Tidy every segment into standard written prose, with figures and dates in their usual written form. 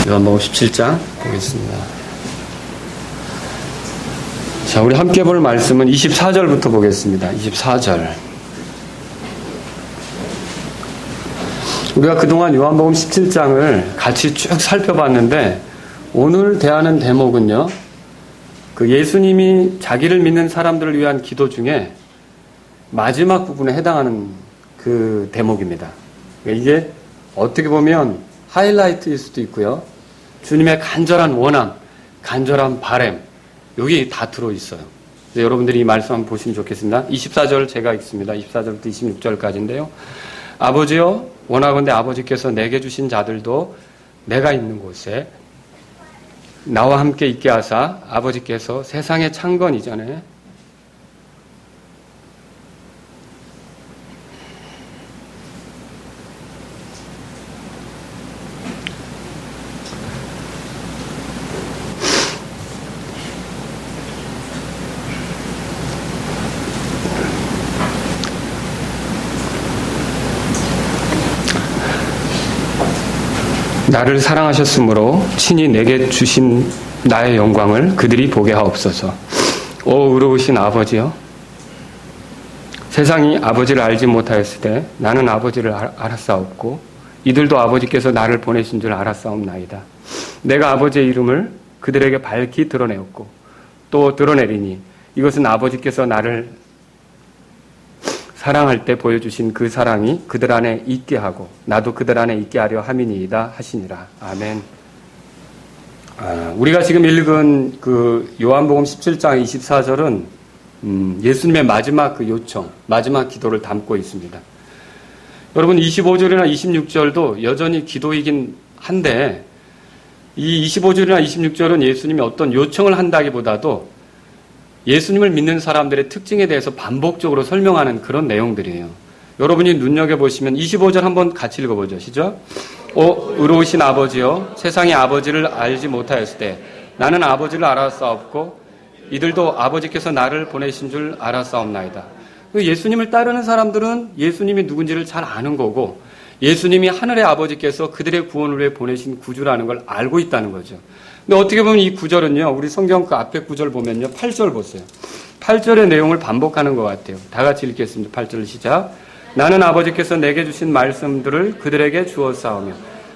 요한복음 17장 보겠습니다. 자, 우리 함께 볼 말씀은 24절부터 보겠습니다. 24절. 우리가 그동안 요한복음 17장을 같이 쭉 살펴봤는데 오늘 대하는 대목은요, 그 예수님이 자기를 믿는 사람들을 위한 기도 중에 마지막 부분에 해당하는 그 대목입니다. 이게 어떻게 보면 하이라이트일 수도 있고요, 주님의 간절한 원함, 간절한 바람, 여기 다 들어있어요. 여러분들이 이 말씀 한번 보시면 좋겠습니다. 24절 제가 읽습니다. 24절부터 26절까지인데요. 아버지여, 원하건대 아버지께서 내게 주신 자들도 내가 있는 곳에 나와 함께 있게 하사 아버지께서 세상의 창건 이전에 나를 사랑하셨으므로 친히 내게 주신 나의 영광을 그들이 보게 하옵소서. 오 의로우신 아버지여, 세상이 아버지를 알지 못하였을 때 나는 아버지를 알았사옵고 이들도 아버지께서 나를 보내신 줄 알았사옵나이다. 내가 아버지의 이름을 그들에게 밝히 드러내었고 또 드러내리니 이것은 아버지께서 나를 사랑할 때 보여주신 그 사랑이 그들 안에 있게 하고 나도 그들 안에 있게 하려 함이니이다 하시니라. 아멘. 우리가 지금 읽은 그 요한복음 17장 24절은 예수님의 마지막 그 요청, 마지막 기도를 담고 있습니다. 여러분 25절이나 26절도 여전히 기도이긴 한데 이 25절이나 26절은 예수님이 어떤 요청을 한다기보다도 예수님을 믿는 사람들의 특징에 대해서 반복적으로 설명하는 그런 내용들이에요. 여러분이 눈여겨보시면 25절 한번 같이 읽어보죠. 시작. 오 의로우신 아버지여, 세상이 아버지를 알지 못하였을 때 나는 아버지를 알았사옵고 이들도 아버지께서 나를 보내신 줄 알았사옵나이다. 예수님을 따르는 사람들은 예수님이 누군지를 잘 아는 거고 예수님이 하늘의 아버지께서 그들의 구원을 위해 보내신 구주라는 걸 알고 있다는 거죠. 근데 어떻게 보면 이 구절은요, 우리 성경 그 앞에 구절 보면요, 8절 보세요. 8절의 내용을 반복하는 것 같아요. 다 같이 읽겠습니다. 8절 시작. 나는 아버지께서 내게 주신 말씀들을 그들에게 주었사오며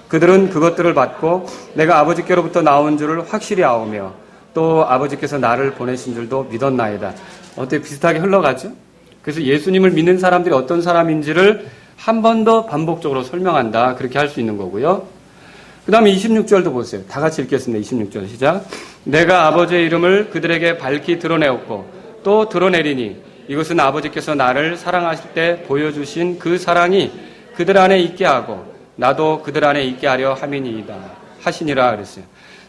그들은 그것들을 받고 내가 아버지께로부터 나온 줄을 확실히 아오며 또 아버지께서 나를 보내신 줄도 믿었나이다. 어떻게 비슷하게 흘러가죠? 그래서 예수님을 믿는 사람들이 어떤 사람인지를 한 번 더 반복적으로 설명한다. 그렇게 할 수 있는 거고요. 그 다음에 26절도 보세요. 다 같이 읽겠습니다. 26절 시작. 내가 아버지의 이름을 그들에게 밝히 드러내었고 또 드러내리니 이것은 아버지께서 나를 사랑하실 때 보여주신 그 사랑이 그들 안에 있게 하고 나도 그들 안에 있게 하려 함이니이다 하시니라 그랬어요.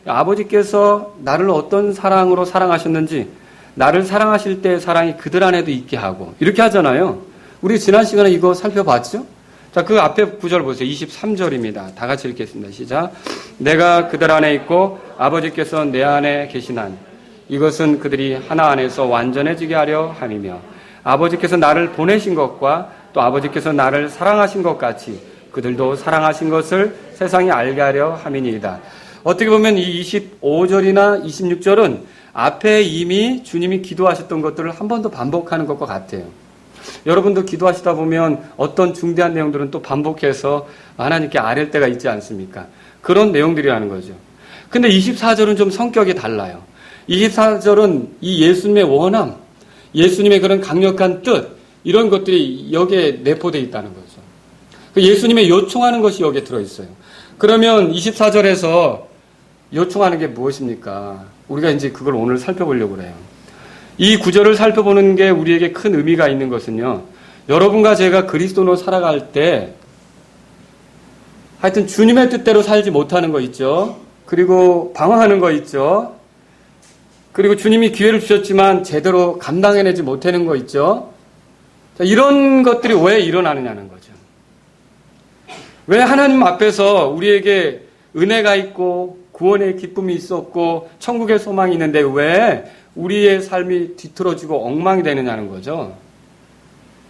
아버지께서 나를 어떤 사랑으로 사랑하셨는지 나를 사랑하실 때 사랑이 그들 안에도 있게 하고 이렇게 하잖아요. 우리 지난 시간에 이거 살펴봤죠? 자, 그 앞에 구절 보세요. 23절입니다. 다 같이 읽겠습니다. 시작. 내가 그들 안에 있고 아버지께서 내 안에 계시난 이것은 그들이 하나 안에서 완전해지게 하려 함이며 아버지께서 나를 보내신 것과 또 아버지께서 나를 사랑하신 것 같이 그들도 사랑하신 것을 세상이 알게 하려 함이니이다. 어떻게 보면 이 25절이나 26절은 앞에 이미 주님이 기도하셨던 것들을 한 번 더 반복하는 것과 같아요. 여러분도 기도하시다 보면 어떤 중대한 내용들은 또 반복해서 하나님께 아랠 때가 있지 않습니까? 그런 내용들이라는 거죠. 근데 24절은 좀 성격이 달라요. 24절은 이 예수님의 원함, 예수님의 그런 강력한 뜻, 이런 것들이 여기에 내포되어 있다는 거죠. 예수님의 요청하는 것이 여기에 들어있어요. 그러면 24절에서 요청하는 게 무엇입니까? 우리가 이제 그걸 오늘 살펴보려고 그래요. 이 구절을 살펴보는 게 우리에게 큰 의미가 있는 것은요, 여러분과 제가 그리스도로 살아갈 때 하여튼 주님의 뜻대로 살지 못하는 거 있죠. 그리고 방황하는 거 있죠. 그리고 주님이 기회를 주셨지만 제대로 감당해내지 못하는 거 있죠. 자, 이런 것들이 왜 일어나느냐는 거죠. 왜 하나님 앞에서 우리에게 은혜가 있고 구원의 기쁨이 있었고 천국의 소망이 있는데 왜 우리의 삶이 뒤틀어지고 엉망이 되느냐는 거죠.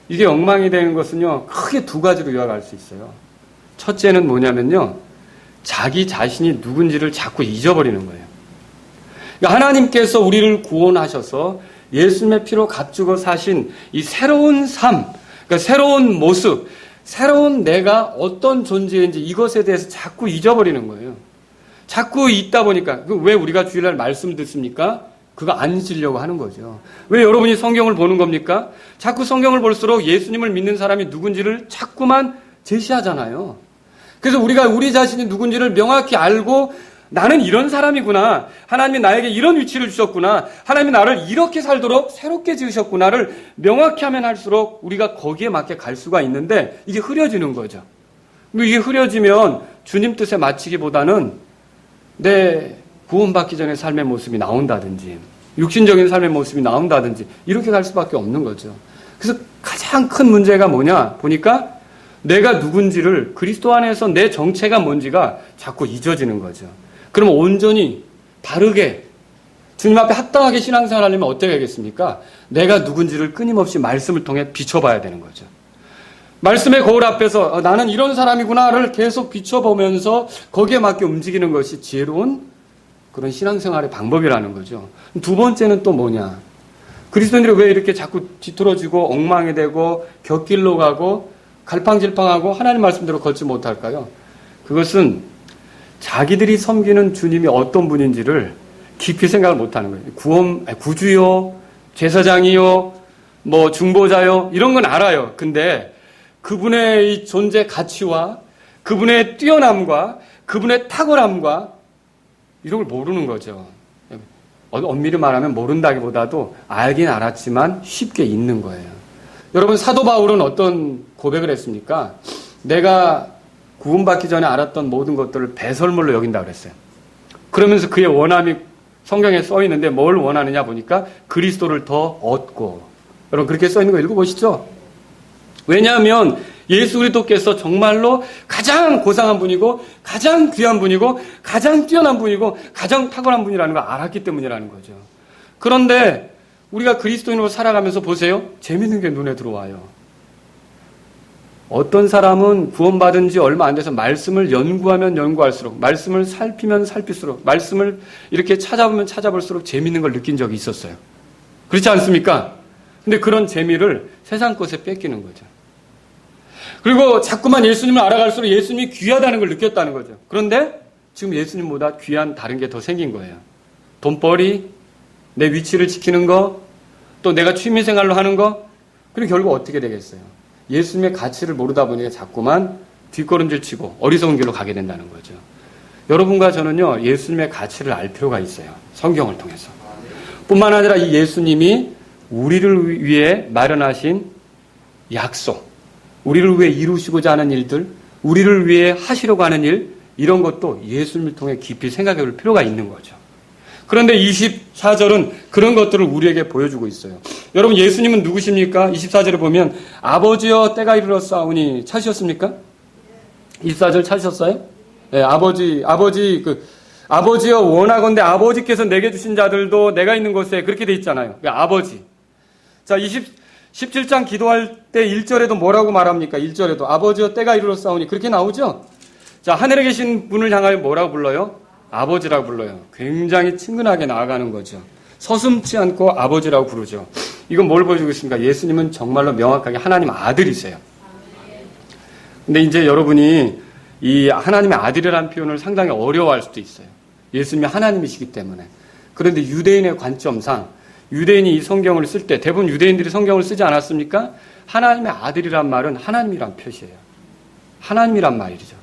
이게 엉망이 되는 것은요, 크게 두 가지로 요약할 수 있어요. 첫째는 뭐냐면요, 자기 자신이 누군지를 자꾸 잊어버리는 거예요. 그러니까 하나님께서 우리를 구원하셔서 예수님의 피로 값주고 사신 이 새로운 삶, 그러니까 새로운 모습, 새로운 내가 어떤 존재인지 이것에 대해서 자꾸 잊어버리는 거예요. 자꾸 잊다 보니까 왜 우리가 주일날 말씀 듣습니까? 그거 안 잊으려고 하는 거죠. 왜 여러분이 성경을 보는 겁니까? 자꾸 성경을 볼수록 예수님을 믿는 사람이 누군지를 자꾸만 제시하잖아요. 그래서 우리가 우리 자신이 누군지를 명확히 알고 나는 이런 사람이구나. 하나님이 나에게 이런 위치를 주셨구나. 하나님이 나를 이렇게 살도록 새롭게 지으셨구나를 명확히 하면 할수록 우리가 거기에 맞게 갈 수가 있는데 이게 흐려지는 거죠. 이게 흐려지면 주님 뜻에 맞추기보다는 내 구원받기 전의 삶의 모습이 나온다든지 육신적인 삶의 모습이 나온다든지 이렇게 갈 수밖에 없는 거죠. 그래서 가장 큰 문제가 뭐냐 보니까 내가 누군지를 그리스도 안에서 내 정체가 뭔지가 자꾸 잊어지는 거죠. 그러면 온전히 바르게 주님 앞에 합당하게 신앙생활 하려면 어떻게 하겠습니까? 내가 누군지를 끊임없이 말씀을 통해 비춰봐야 되는 거죠. 말씀의 거울 앞에서 나는 이런 사람이구나를 계속 비춰보면서 거기에 맞게 움직이는 것이 지혜로운 그런 신앙생활의 방법이라는 거죠. 두 번째는 또 뭐냐? 그리스도인들이 왜 이렇게 자꾸 뒤틀어지고 엉망이 되고 곁길로 가고 갈팡질팡하고 하나님 말씀대로 걷지 못할까요? 그것은 자기들이 섬기는 주님이 어떤 분인지를 깊이 생각을 못하는 거예요. 구주요, 제사장이요, 뭐 중보자요 이런 건 알아요. 근데 그분의 이 존재 가치와 그분의 뛰어남과 그분의 탁월함과 이런 걸 모르는 거죠. 엄밀히 말하면 모른다기보다도 알긴 알았지만 쉽게 잊는 거예요. 여러분 사도 바울은 어떤 고백을 했습니까? 내가 구원받기 전에 알았던 모든 것들을 배설물로 여긴다고 그랬어요. 그러면서 그의 원함이 성경에 써 있는데 뭘 원하느냐 보니까 그리스도를 더 얻고. 여러분 그렇게 써 있는 거 읽어보시죠. 왜냐하면 예수 그리스도께서 정말로 가장 고상한 분이고 가장 귀한 분이고 가장 뛰어난 분이고 가장 탁월한 분이라는 걸 알았기 때문이라는 거죠. 그런데 우리가 그리스도인으로 살아가면서 보세요. 재밌는 게 눈에 들어와요. 어떤 사람은 구원받은 지 얼마 안 돼서 말씀을 연구하면 연구할수록 말씀을 살피면 살필수록 말씀을 이렇게 찾아보면 찾아볼수록 재밌는 걸 느낀 적이 있었어요. 그렇지 않습니까? 근데 그런 재미를 세상 것에 뺏기는 거죠. 그리고 자꾸만 예수님을 알아갈수록 예수님이 귀하다는 걸 느꼈다는 거죠. 그런데 지금 예수님보다 귀한 다른 게 더 생긴 거예요. 돈벌이, 내 위치를 지키는 거, 또 내가 취미생활로 하는 거. 그리고 결국 어떻게 되겠어요? 예수님의 가치를 모르다 보니까 자꾸만 뒷걸음질 치고 어리석은 길로 가게 된다는 거죠. 여러분과 저는요, 예수님의 가치를 알 필요가 있어요. 성경을 통해서. 뿐만 아니라 이 예수님이 우리를 위해 마련하신 약속, 우리를 위해 이루시고자 하는 일들, 우리를 위해 하시려고 하는 일, 이런 것도 예수님을 통해 깊이 생각해 볼 필요가 있는 거죠. 그런데 24절은 그런 것들을 우리에게 보여주고 있어요. 여러분 예수님은 누구십니까? 24절에 보면 아버지여 때가 이르렀사오니 찾으셨습니까? 24절 찾으셨어요? 네, 아버지여 원하건대 아버지께서 내게 주신 자들도 내가 있는 곳에 그렇게 돼 있잖아요. 아버지. 자, 17장 기도할 때 1절에도 뭐라고 말합니까? 1절에도 아버지여 때가 이르렀사오니 그렇게 나오죠? 자, 하늘에 계신 분을 향하여 뭐라고 불러요? 아버지라고 불러요. 굉장히 친근하게 나아가는 거죠. 서슴지 않고 아버지라고 부르죠. 이건 뭘 보여주고 있습니까? 예수님은 정말로 명확하게 하나님 아들이세요. 근데 이제 여러분이 이 하나님의 아들이라는 표현을 상당히 어려워할 수도 있어요. 예수님이 하나님이시기 때문에. 그런데 유대인의 관점상 유대인이 이 성경을 쓸 때 대부분 유대인들이 성경을 쓰지 않았습니까? 하나님의 아들이란 말은 하나님이란 표시예요. 하나님이란 말이죠.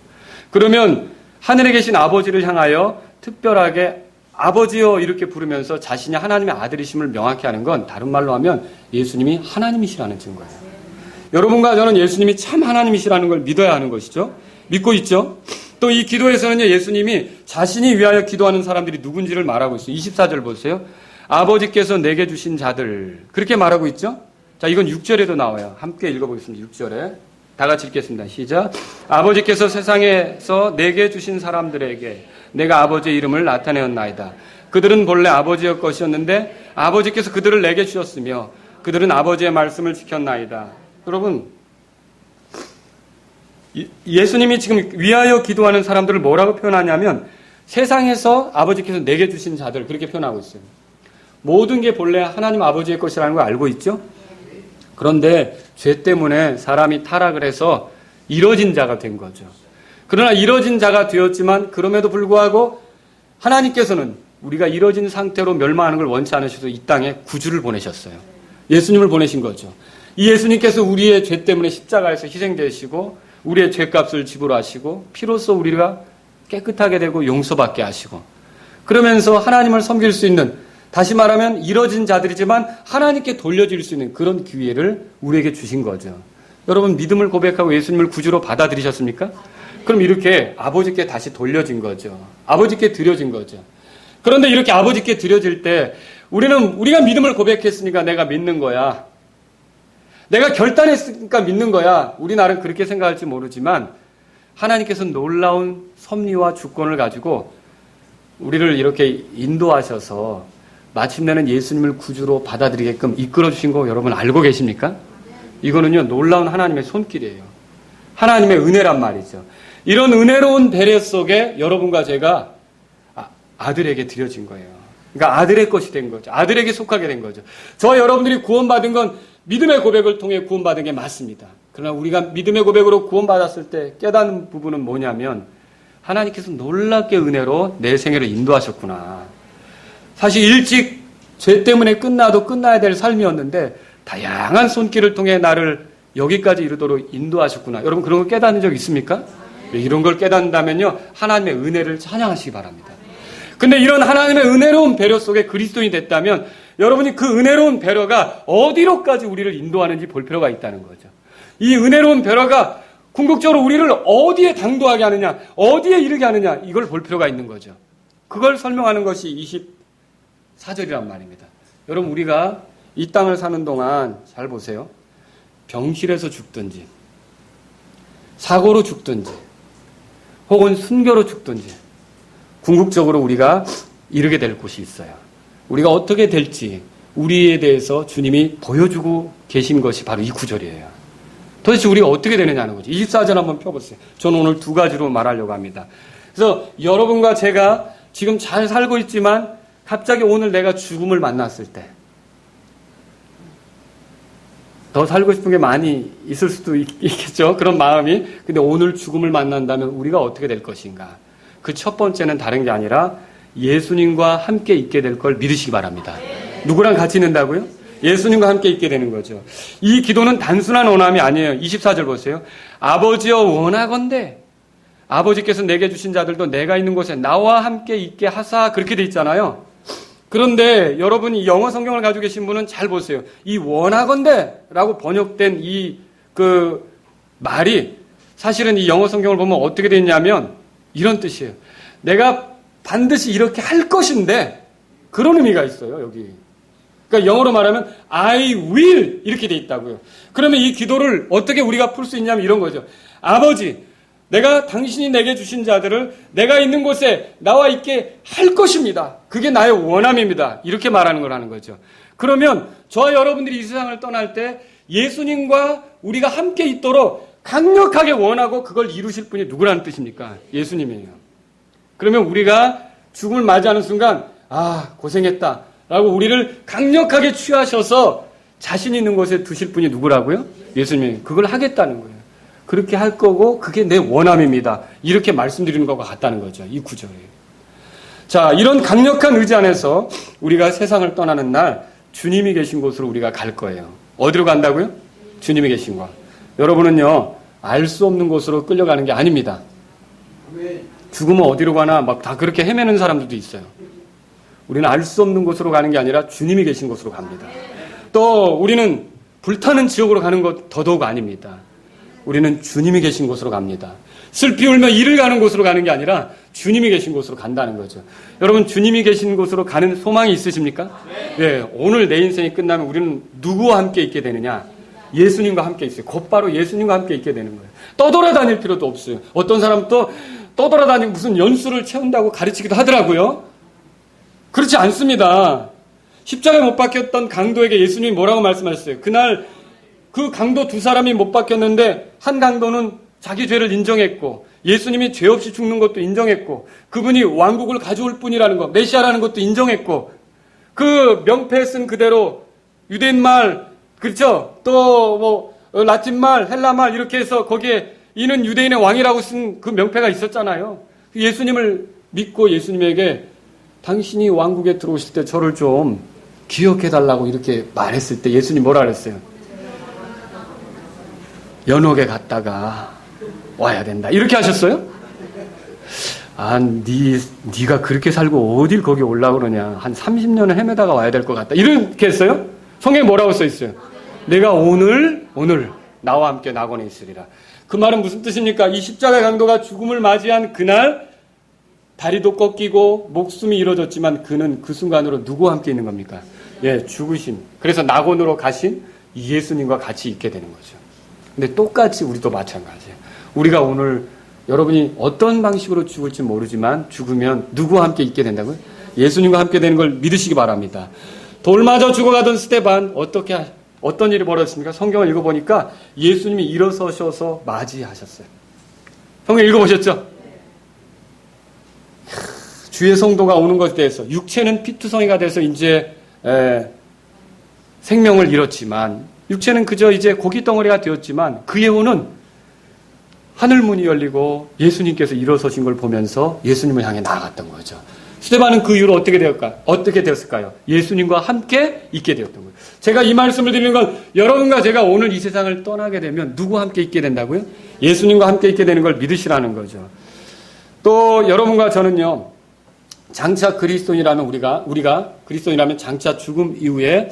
그러면 하늘에 계신 아버지를 향하여 특별하게 아버지여 이렇게 부르면서 자신이 하나님의 아들이심을 명확히 하는 건 다른 말로 하면 예수님이 하나님이시라는 증거예요. 여러분과 저는 예수님이 참 하나님이시라는 걸 믿어야 하는 것이죠. 믿고 있죠. 또 이 기도에서는요, 예수님이 자신이 위하여 기도하는 사람들이 누군지를 말하고 있어요. 24절 보세요. 아버지께서 내게 주신 자들. 그렇게 말하고 있죠. 자, 이건 6절에도 나와요. 함께 읽어보겠습니다. 6절에. 다 같이 읽겠습니다. 시작. 아버지께서 세상에서 내게 주신 사람들에게 내가 아버지의 이름을 나타내었나이다. 그들은 본래 아버지의 것이었는데 아버지께서 그들을 내게 주셨으며 그들은 아버지의 말씀을 지켰나이다. 여러분, 예수님이 지금 위하여 기도하는 사람들을 뭐라고 표현하냐면 세상에서 아버지께서 내게 주신 자들 그렇게 표현하고 있어요. 모든 게 본래 하나님 아버지의 것이라는 걸 알고 있죠. 그런데 죄 때문에 사람이 타락을 해서 이뤄진 자가 된 거죠. 그러나 이뤄진 자가 되었지만 그럼에도 불구하고 하나님께서는 우리가 이뤄진 상태로 멸망하는 걸 원치 않으셔서 이 땅에 구주를 보내셨어요. 예수님을 보내신 거죠. 이 예수님께서 우리의 죄 때문에 십자가에서 희생되시고 우리의 죄값을 지불하시고 피로써 우리가 깨끗하게 되고 용서받게 하시고 그러면서 하나님을 섬길 수 있는, 다시 말하면 이뤄진 자들이지만 하나님께 돌려질 수 있는 그런 기회를 우리에게 주신 거죠. 여러분 믿음을 고백하고 예수님을 구주로 받아들이셨습니까? 그럼 이렇게 아버지께 다시 돌려진 거죠. 아버지께 드려진 거죠. 그런데 이렇게 아버지께 드려질 때 우리가 믿음을 고백했으니까 내가 믿는 거야. 내가 결단했으니까 믿는 거야. 우리나라는 그렇게 생각할지 모르지만 하나님께서 놀라운 섭리와 주권을 가지고 우리를 이렇게 인도하셔서 마침내는 예수님을 구주로 받아들이게끔 이끌어주신 거 여러분 알고 계십니까? 이거는요 놀라운 하나님의 손길이에요. 하나님의 은혜란 말이죠. 이런 은혜로운 배려 속에 여러분과 제가 아들에게 드려진 거예요. 그러니까 아들의 것이 된 거죠. 아들에게 속하게 된 거죠. 저와 여러분들이 구원받은 건 믿음의 고백을 통해 구원받은 게 맞습니다. 그러나 우리가 믿음의 고백으로 구원받았을 때 깨닫는 부분은 뭐냐면 하나님께서 놀랍게 은혜로 내 생애를 인도하셨구나. 사실 일찍 죄 때문에 끝나도 끝나야 될 삶이었는데 다양한 손길을 통해 나를 여기까지 이르도록 인도하셨구나. 여러분 그런 거 깨닫는 적 있습니까? 이런 걸 깨닫는다면요 하나님의 은혜를 찬양하시기 바랍니다. 근데 이런 하나님의 은혜로운 배려 속에 그리스도인이 됐다면 여러분이 그 은혜로운 배려가 어디로까지 우리를 인도하는지 볼 필요가 있다는 거죠. 이 은혜로운 배려가 궁극적으로 우리를 어디에 당도하게 하느냐, 어디에 이르게 하느냐, 이걸 볼 필요가 있는 거죠. 그걸 설명하는 것이 24절이란 말입니다. 여러분 우리가 이 땅을 사는 동안 잘 보세요. 병실에서 죽든지 사고로 죽든지 혹은 순교로 죽든지 궁극적으로 우리가 이르게 될 곳이 있어요. 우리가 어떻게 될지 우리에 대해서 주님이 보여주고 계신 것이 바로 이 구절이에요. 도대체 우리가 어떻게 되느냐는 거죠. 24절 한번 펴보세요. 저는 오늘 두 가지로 말하려고 합니다. 그래서 여러분과 제가 지금 잘 살고 있지만 갑자기 오늘 내가 죽음을 만났을 때 더 살고 싶은 게 많이 있을 수도 있겠죠. 그런 마음이. 근데 오늘 죽음을 만난다면 우리가 어떻게 될 것인가. 그 첫 번째는 다른 게 아니라 예수님과 함께 있게 될 걸 믿으시기 바랍니다. 누구랑 같이 있는다고요? 예수님과 함께 있게 되는 거죠. 이 기도는 단순한 원함이 아니에요. 24절 보세요. 아버지여 원하건대 아버지께서 내게 주신 자들도 내가 있는 곳에 나와 함께 있게 하사 그렇게 돼 있잖아요. 그런데 여러분이 영어 성경을 가지고 계신 분은 잘 보세요. 이 원하건대라고 번역된 이 말이 사실은 이 영어 성경을 보면 어떻게 돼 있냐면 이런 뜻이에요. 내가 반드시 이렇게 할 것인데 그런 의미가 있어요. 여기. 그러니까 영어로 말하면 I will 이렇게 돼 있다고요. 그러면 이 기도를 어떻게 우리가 풀 수 있냐면 이런 거죠. 아버지, 내가 당신이 내게 주신 자들을 내가 있는 곳에 나와 있게 할 것입니다. 그게 나의 원함입니다. 이렇게 말하는 걸 하는 거죠. 그러면 저와 여러분들이 이 세상을 떠날 때 예수님과 우리가 함께 있도록 강력하게 원하고 그걸 이루실 분이 누구라는 뜻입니까? 예수님이에요. 그러면 우리가 죽음을 맞이하는 순간 고생했다 라고 우리를 강력하게 취하셔서 자신 있는 곳에 두실 분이 누구라고요? 예수님이. 그걸 하겠다는 거예요. 그렇게 할 거고 그게 내 원함입니다. 이렇게 말씀드리는 것과 같다는 거죠. 이 구절이에요. 자, 이런 강력한 의지 안에서 우리가 세상을 떠나는 날 주님이 계신 곳으로 우리가 갈 거예요. 어디로 간다고요? 주님이 계신 곳. 여러분은요, 알 수 없는 곳으로 끌려가는 게 아닙니다. 죽으면 어디로 가나 막 다 그렇게 헤매는 사람들도 있어요. 우리는 알 수 없는 곳으로 가는 게 아니라 주님이 계신 곳으로 갑니다. 또 우리는 불타는 지옥으로 가는 것 더더욱 아닙니다. 우리는 주님이 계신 곳으로 갑니다. 슬피 울며 이를 가는 곳으로 가는 게 아니라 주님이 계신 곳으로 간다는 거죠. 여러분 주님이 계신 곳으로 가는 소망이 있으십니까? 네, 오늘 내 인생이 끝나면 우리는 누구와 함께 있게 되느냐? 예수님과 함께 있어요. 곧바로 예수님과 함께 있게 되는 거예요. 떠돌아다닐 필요도 없어요. 어떤 사람은 또 떠돌아다니고 무슨 연수를 채운다고 가르치기도 하더라고요. 그렇지 않습니다. 십자가에 못 박혔던 강도에게 예수님이 뭐라고 말씀하셨어요? 그날 그 강도 두 사람이 못 박혔는데 한 강도는 자기 죄를 인정했고 예수님이 죄 없이 죽는 것도 인정했고 그분이 왕국을 가져올 뿐이라는 것, 메시아라는 것도 인정했고 그 명패에 쓴 그대로 유대인 말, 그렇죠? 또 뭐 라틴 말, 헬라 말 이렇게 해서 거기에 이는 유대인의 왕이라고 쓴 그 명패가 있었잖아요. 예수님을 믿고 예수님에게 당신이 왕국에 들어오실 때 저를 좀 기억해달라고 이렇게 말했을 때 예수님 뭐라 그랬어요? 연옥에 갔다가 와야 된다. 이렇게 하셨어요? 아, 네가 그렇게 살고 어딜 거기 올라 그러냐. 한 30년을 헤매다가 와야 될 것 같다. 이렇게 했어요? 성경에 뭐라고 써 있어요? 내가 오늘 나와 함께 낙원에 있으리라. 그 말은 무슨 뜻입니까? 이 십자가의 강도가 죽음을 맞이한 그날 다리도 꺾이고 목숨이 이루어졌지만 그는 그 순간으로 누구와 함께 있는 겁니까? 예, 죽으신. 그래서 낙원으로 가신 예수님과 같이 있게 되는 거죠. 근데 똑같이 우리도 마찬가지예요. 우리가 오늘 여러분이 어떤 방식으로 죽을지 모르지만 죽으면 누구와 함께 있게 된다고요? 예수님과 함께 되는 걸 믿으시기 바랍니다. 돌맞아 죽어가던 스데반 어떤 일이 벌어졌습니까? 성경을 읽어보니까 예수님이 일어서셔서 맞이하셨어요. 성경 읽어보셨죠? 주의 성도가 오는 것에 대해서 육체는 피투성이가 돼서 이제 생명을 잃었지만 육체는 그저 이제 고깃덩어리가 되었지만 그의 혼은 하늘 문이 열리고 예수님께서 일어서신 걸 보면서 예수님을 향해 나아갔던 거죠. 스데반은 그 이후로 어떻게 되었을까요? 예수님과 함께 있게 되었던 거예요. 제가 이 말씀을 드리는 건 여러분과 제가 오늘 이 세상을 떠나게 되면 누구와 함께 있게 된다고요? 예수님과 함께 있게 되는 걸 믿으시라는 거죠. 또 여러분과 저는요. 장차 그리스도인이라면 우리가 그리스도인이라면 장차 죽음 이후에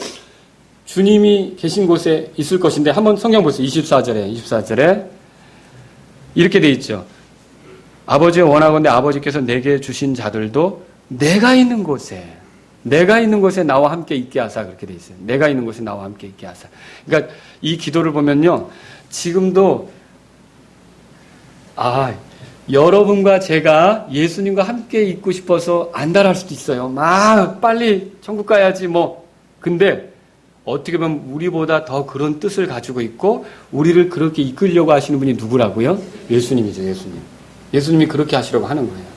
주님이 계신 곳에 있을 것인데 한번 성경 보세요. 24절에 이렇게 돼 있죠. 아버지의 원하건대 아버지께서 내게 주신 자들도 내가 있는 곳에 나와 함께 있게 하사 그렇게 돼 있어요. 내가 있는 곳에 나와 함께 있게 하사. 그러니까 이 기도를 보면요. 지금도 여러분과 제가 예수님과 함께 있고 싶어서 안달할 수도 있어요. 빨리 천국 가야지 뭐. 근데 어떻게 보면 우리보다 더 그런 뜻을 가지고 있고 우리를 그렇게 이끌려고 하시는 분이 누구라고요? 예수님이죠. 예수님이 그렇게 하시려고 하는 거예요.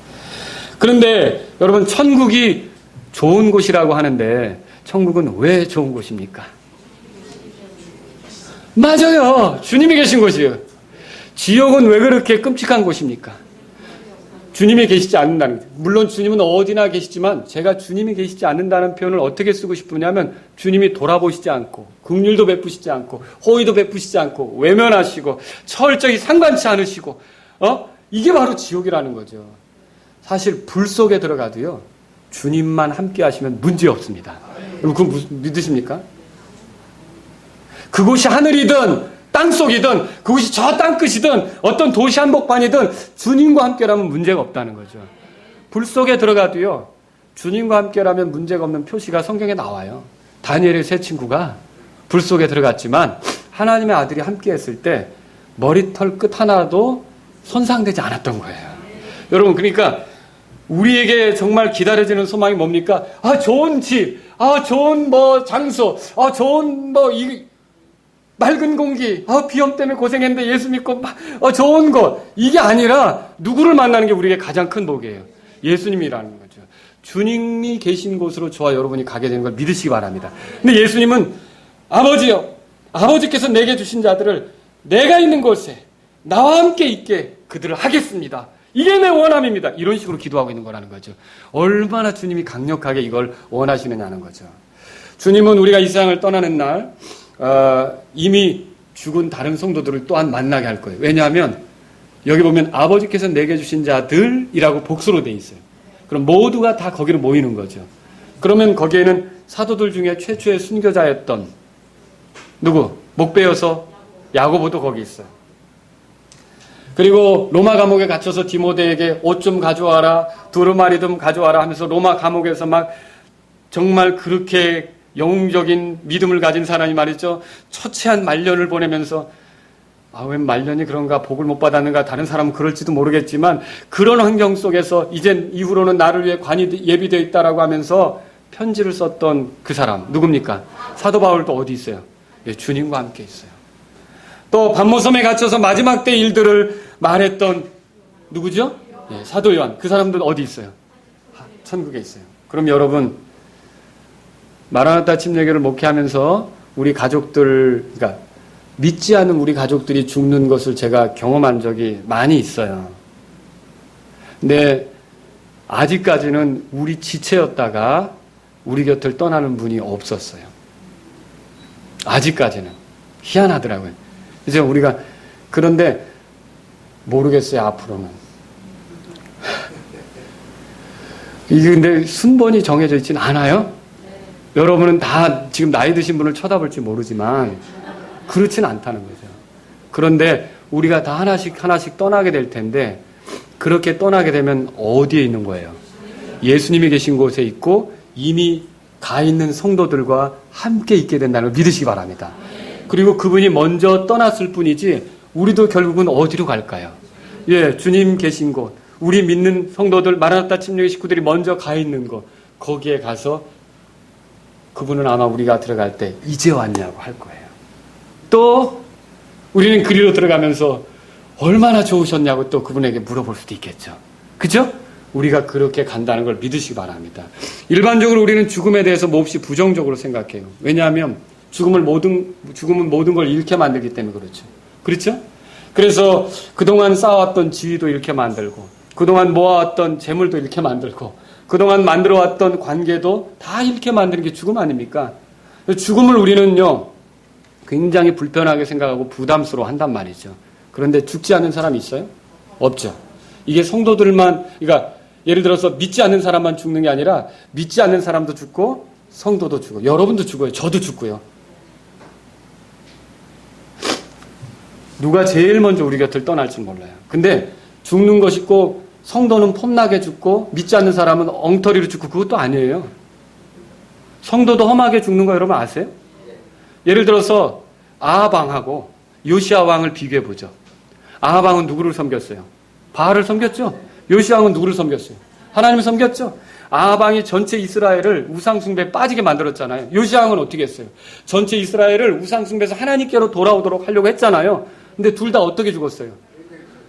그런데 여러분 천국이 좋은 곳이라고 하는데 천국은 왜 좋은 곳입니까? 맞아요. 주님이 계신 곳이에요. 지옥은 왜 그렇게 끔찍한 곳입니까? 주님이 계시지 않는다는 거죠. 물론 주님은 어디나 계시지만 제가 주님이 계시지 않는다는 표현을 어떻게 쓰고 싶으냐면 주님이 돌아보시지 않고 긍휼도 베푸시지 않고 호의도 베푸시지 않고 외면하시고 철저히 상관치 않으시고 이게 바로 지옥이라는 거죠. 사실 불 속에 들어가도요. 주님만 함께 하시면 문제 없습니다. 여러분 그거 믿으십니까? 그곳이 하늘이든 땅속이든 그곳이 저 땅끝이든 어떤 도시 한복판이든 주님과 함께라면 문제가 없다는 거죠. 불 속에 들어가도요. 주님과 함께라면 문제가 없는 표시가 성경에 나와요. 다니엘의 세 친구가 불 속에 들어갔지만 하나님의 아들이 함께했을 때 머리털 끝 하나도 손상되지 않았던 거예요. 여러분 그러니까 우리에게 정말 기다려지는 소망이 뭡니까? 좋은 집, 좋은 장소, 좋은 맑은 공기, 비염 때문에 고생했는데 예수 믿고 좋은 것. 이게 아니라 누구를 만나는 게 우리에게 가장 큰 복이에요. 예수님이라는 거죠. 주님이 계신 곳으로 저와 여러분이 가게 되는 걸 믿으시기 바랍니다. 근데 예수님은 아버지요. 아버지께서 내게 주신 자들을 내가 있는 곳에 나와 함께 있게 그들을 하겠습니다. 이게 내 원함입니다. 이런 식으로 기도하고 있는 거라는 거죠. 얼마나 주님이 강력하게 이걸 원하시느냐는 거죠. 주님은 우리가 이 세상을 떠나는 날 이미 죽은 다른 성도들을 또한 만나게 할 거예요. 왜냐하면 여기 보면 아버지께서 내게 주신 자들이라고 복수로 돼 있어요. 그럼 모두가 다 거기로 모이는 거죠. 그러면 거기에는 사도들 중에 최초의 순교자였던 누구? 목베어서 야고보도 거기 있어요. 그리고 로마 감옥에 갇혀서 디모데에게 옷 좀 가져와라, 두루마리 좀 가져와라 하면서 로마 감옥에서 막 정말 그렇게 영웅적인 믿음을 가진 사람이 말이죠. 처체한 말년을 보내면서 웬 말년이 그런가 복을 못 받았는가 다른 사람은 그럴지도 모르겠지만 그런 환경 속에서 이젠 이후로는 나를 위해 관이 예비되어 있다라고 하면서 편지를 썼던 그 사람 누굽니까? 사도 바울도 어디 있어요? 주님과 함께 있어요. 또 반모섬에 갇혀서 마지막 때 일들을 말했던 누구죠? 네, 사도 요한. 그 사람들은 어디 있어요? 천국에 있어요. 그럼 여러분, 마라나타 침례교를 목회하면서 우리 가족들, 그러니까 믿지 않은 우리 가족들이 죽는 것을 제가 경험한 적이 많이 있어요. 근데 아직까지는 우리 지체였다가 우리 곁을 떠나는 분이 없었어요. 아직까지는. 희한하더라고요. 그래서 우리가, 그런데 모르겠어요, 앞으로는. 이게 근데 순번이 정해져 있진 않아요? 여러분은 다 지금 나이 드신 분을 쳐다볼지 모르지만 그렇진 않다는 거죠. 그런데 우리가 다 하나씩 떠나게 될 텐데 그렇게 떠나게 되면 어디에 있는 거예요? 예수님이 계신 곳에 있고 이미 가 있는 성도들과 함께 있게 된다는 걸 믿으시기 바랍니다. 그리고 그분이 먼저 떠났을 뿐이지 우리도 결국은 어디로 갈까요? 예, 주님 계신 곳, 우리 믿는 성도들, 마라나타 침례교 식구들이 먼저 가 있는 곳, 거기에 가서 그분은 아마 우리가 들어갈 때 이제 왔냐고 할 거예요. 또 우리는 그리로 들어가면서 얼마나 좋으셨냐고 또 그분에게 물어볼 수도 있겠죠. 그죠? 우리가 그렇게 간다는 걸 믿으시기 바랍니다. 일반적으로 우리는 죽음에 대해서 몹시 부정적으로 생각해요. 왜냐하면 죽음은 모든 걸 잃게 만들기 때문에 그렇죠. 그렇죠? 그래서 그동안 쌓아왔던 지위도 잃게 만들고 그동안 모아왔던 재물도 잃게 만들고 그동안 만들어왔던 관계도 다 잃게 만드는 게 죽음 아닙니까? 죽음을 우리는요 굉장히 불편하게 생각하고 부담스러워 한단 말이죠. 그런데 죽지 않는 사람이 있어요? 없죠. 이게 성도들만, 그러니까 예를 들어서 믿지 않는 사람만 죽는 게 아니라 믿지 않는 사람도 죽고 성도도 죽고 여러분도 죽어요. 저도 죽고요. 누가 제일 먼저 우리 곁을 떠날지 몰라요. 근데 죽는 것이 꼭 성도는 폼나게 죽고 믿지 않는 사람은 엉터리로 죽고 그것도 아니에요. 성도도 험하게 죽는 거 여러분 아세요? 예를 들어서 아하방하고 요시야 왕을 비교해 보죠. 아하방은 누구를 섬겼어요? 바알을 섬겼죠. 요시야 왕은 누구를 섬겼어요? 하나님을 섬겼죠. 아하방이 전체 이스라엘을 우상숭배에 빠지게 만들었잖아요. 요시야 왕은 어떻게 했어요? 전체 이스라엘을 우상숭배에서 하나님께로 돌아오도록 하려고 했잖아요. 근데 둘 다 어떻게 죽었어요?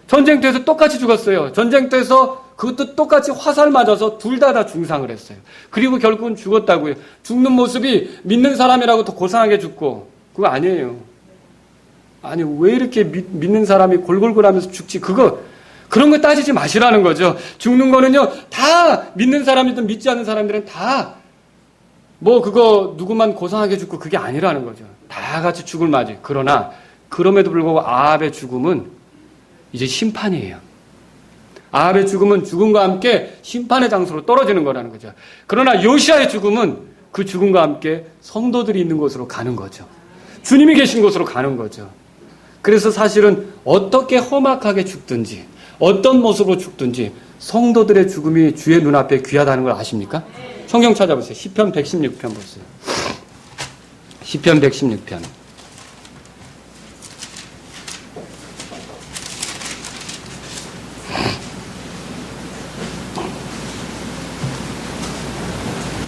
전쟁터에서 똑같이 죽었어요. 전쟁터에서 그것도 똑같이 화살 맞아서 둘 다 중상을 했어요. 그리고 결국은 죽었다고요. 죽는 모습이 믿는 사람이라고 더 고상하게 죽고 그거 아니에요. 아니 왜 이렇게 믿는 사람이 골골골하면서 죽지? 그런 거 따지지 마시라는 거죠. 죽는 거는요 다 믿는 사람이든 믿지 않는 사람들은 다 그거 누구만 고상하게 죽고 그게 아니라는 거죠. 다 같이 죽을 맞이. 그러나 그럼에도 불구하고 아합의 죽음은 이제 심판이에요. 아합의 죽음은 죽음과 함께 심판의 장소로 떨어지는 거라는 거죠. 그러나 요시야의 죽음은 그 죽음과 함께 성도들이 있는 곳으로 가는 거죠. 주님이 계신 곳으로 가는 거죠. 그래서 사실은 어떻게 험악하게 죽든지 어떤 모습으로 죽든지 성도들의 죽음이 주의 눈앞에 귀하다는 걸 아십니까? 성경 찾아보세요. 시편 116편 보세요. 시편 116편.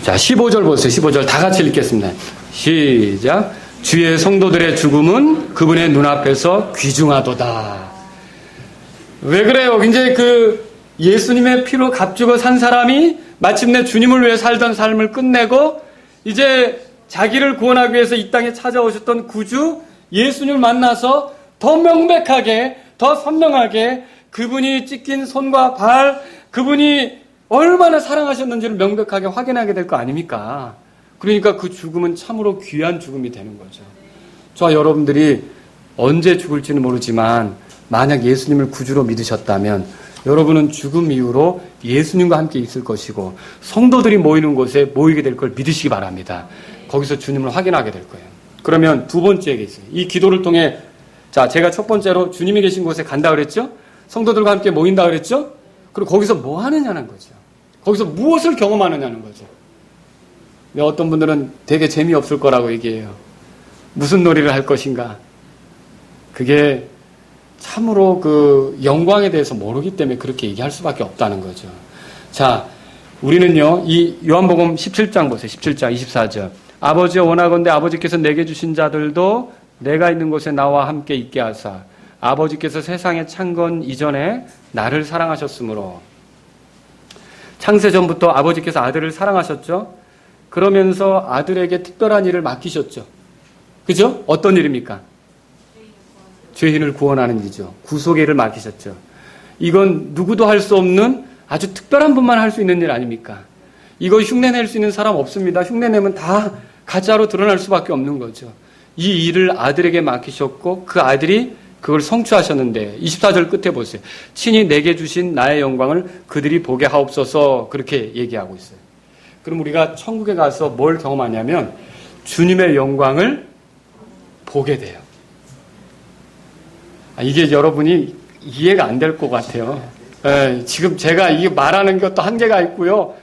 자, 15절 보세요. 15절 다 같이 읽겠습니다. 시작. 주의 성도들의 죽음은 그분의 눈앞에서 귀중하도다. 왜 그래요? 이제 예수님의 피로 값주고 산 사람이 마침내 주님을 위해 살던 삶을 끝내고 이제 자기를 구원하기 위해서 이 땅에 찾아오셨던 구주 예수님을 만나서 더 명백하게, 더 선명하게 그분이 찢긴 손과 발, 그분이 얼마나 사랑하셨는지를 명백하게 확인하게 될 거 아닙니까? 그러니까 그 죽음은 참으로 귀한 죽음이 되는 거죠. 저와 여러분들이 언제 죽을지는 모르지만 만약 예수님을 구주로 믿으셨다면 여러분은 죽음 이후로 예수님과 함께 있을 것이고 성도들이 모이는 곳에 모이게 될 걸 믿으시기 바랍니다. 거기서 주님을 확인하게 될 거예요. 그러면 두 번째가 있어요. 이 기도를 통해 자, 제가 첫 번째로 주님이 계신 곳에 간다 그랬죠? 성도들과 함께 모인다 그랬죠? 그리고 거기서 뭐 하느냐는 거죠. 거기서 무엇을 경험하느냐는 거죠. 어떤 분들은 되게 재미없을 거라고 얘기해요. 무슨 놀이를 할 것인가? 그게 참으로 영광에 대해서 모르기 때문에 그렇게 얘기할 수밖에 없다는 거죠. 자, 우리는요, 이 요한복음 17장 보세요. 17장 24절. 아버지여 원하건대 아버지께서 내게 주신 자들도 내가 있는 곳에 나와 함께 있게 하사 아버지께서 세상에 창건 이전에 나를 사랑하셨으므로. 창세전부터 아버지께서 아들을 사랑하셨죠. 그러면서 아들에게 특별한 일을 맡기셨죠. 그죠? 어떤 일입니까? 죄인을 구원하는 일이죠. 구속의 일을 맡기셨죠. 이건 누구도 할 수 없는 아주 특별한 분만 할 수 있는 일 아닙니까? 이거 흉내낼 수 있는 사람 없습니다. 흉내내면 다 가짜로 드러날 수밖에 없는 거죠. 이 일을 아들에게 맡기셨고 그 아들이 그걸 성취하셨는데 24절 끝에 보세요. 친히 내게 주신 나의 영광을 그들이 보게 하옵소서, 그렇게 얘기하고 있어요. 그럼 우리가 천국에 가서 뭘 경험하냐면 주님의 영광을 보게 돼요. 이게 여러분이 이해가 안 될 것 같아요. 지금 제가 이 말하는 것도 한계가 있고요.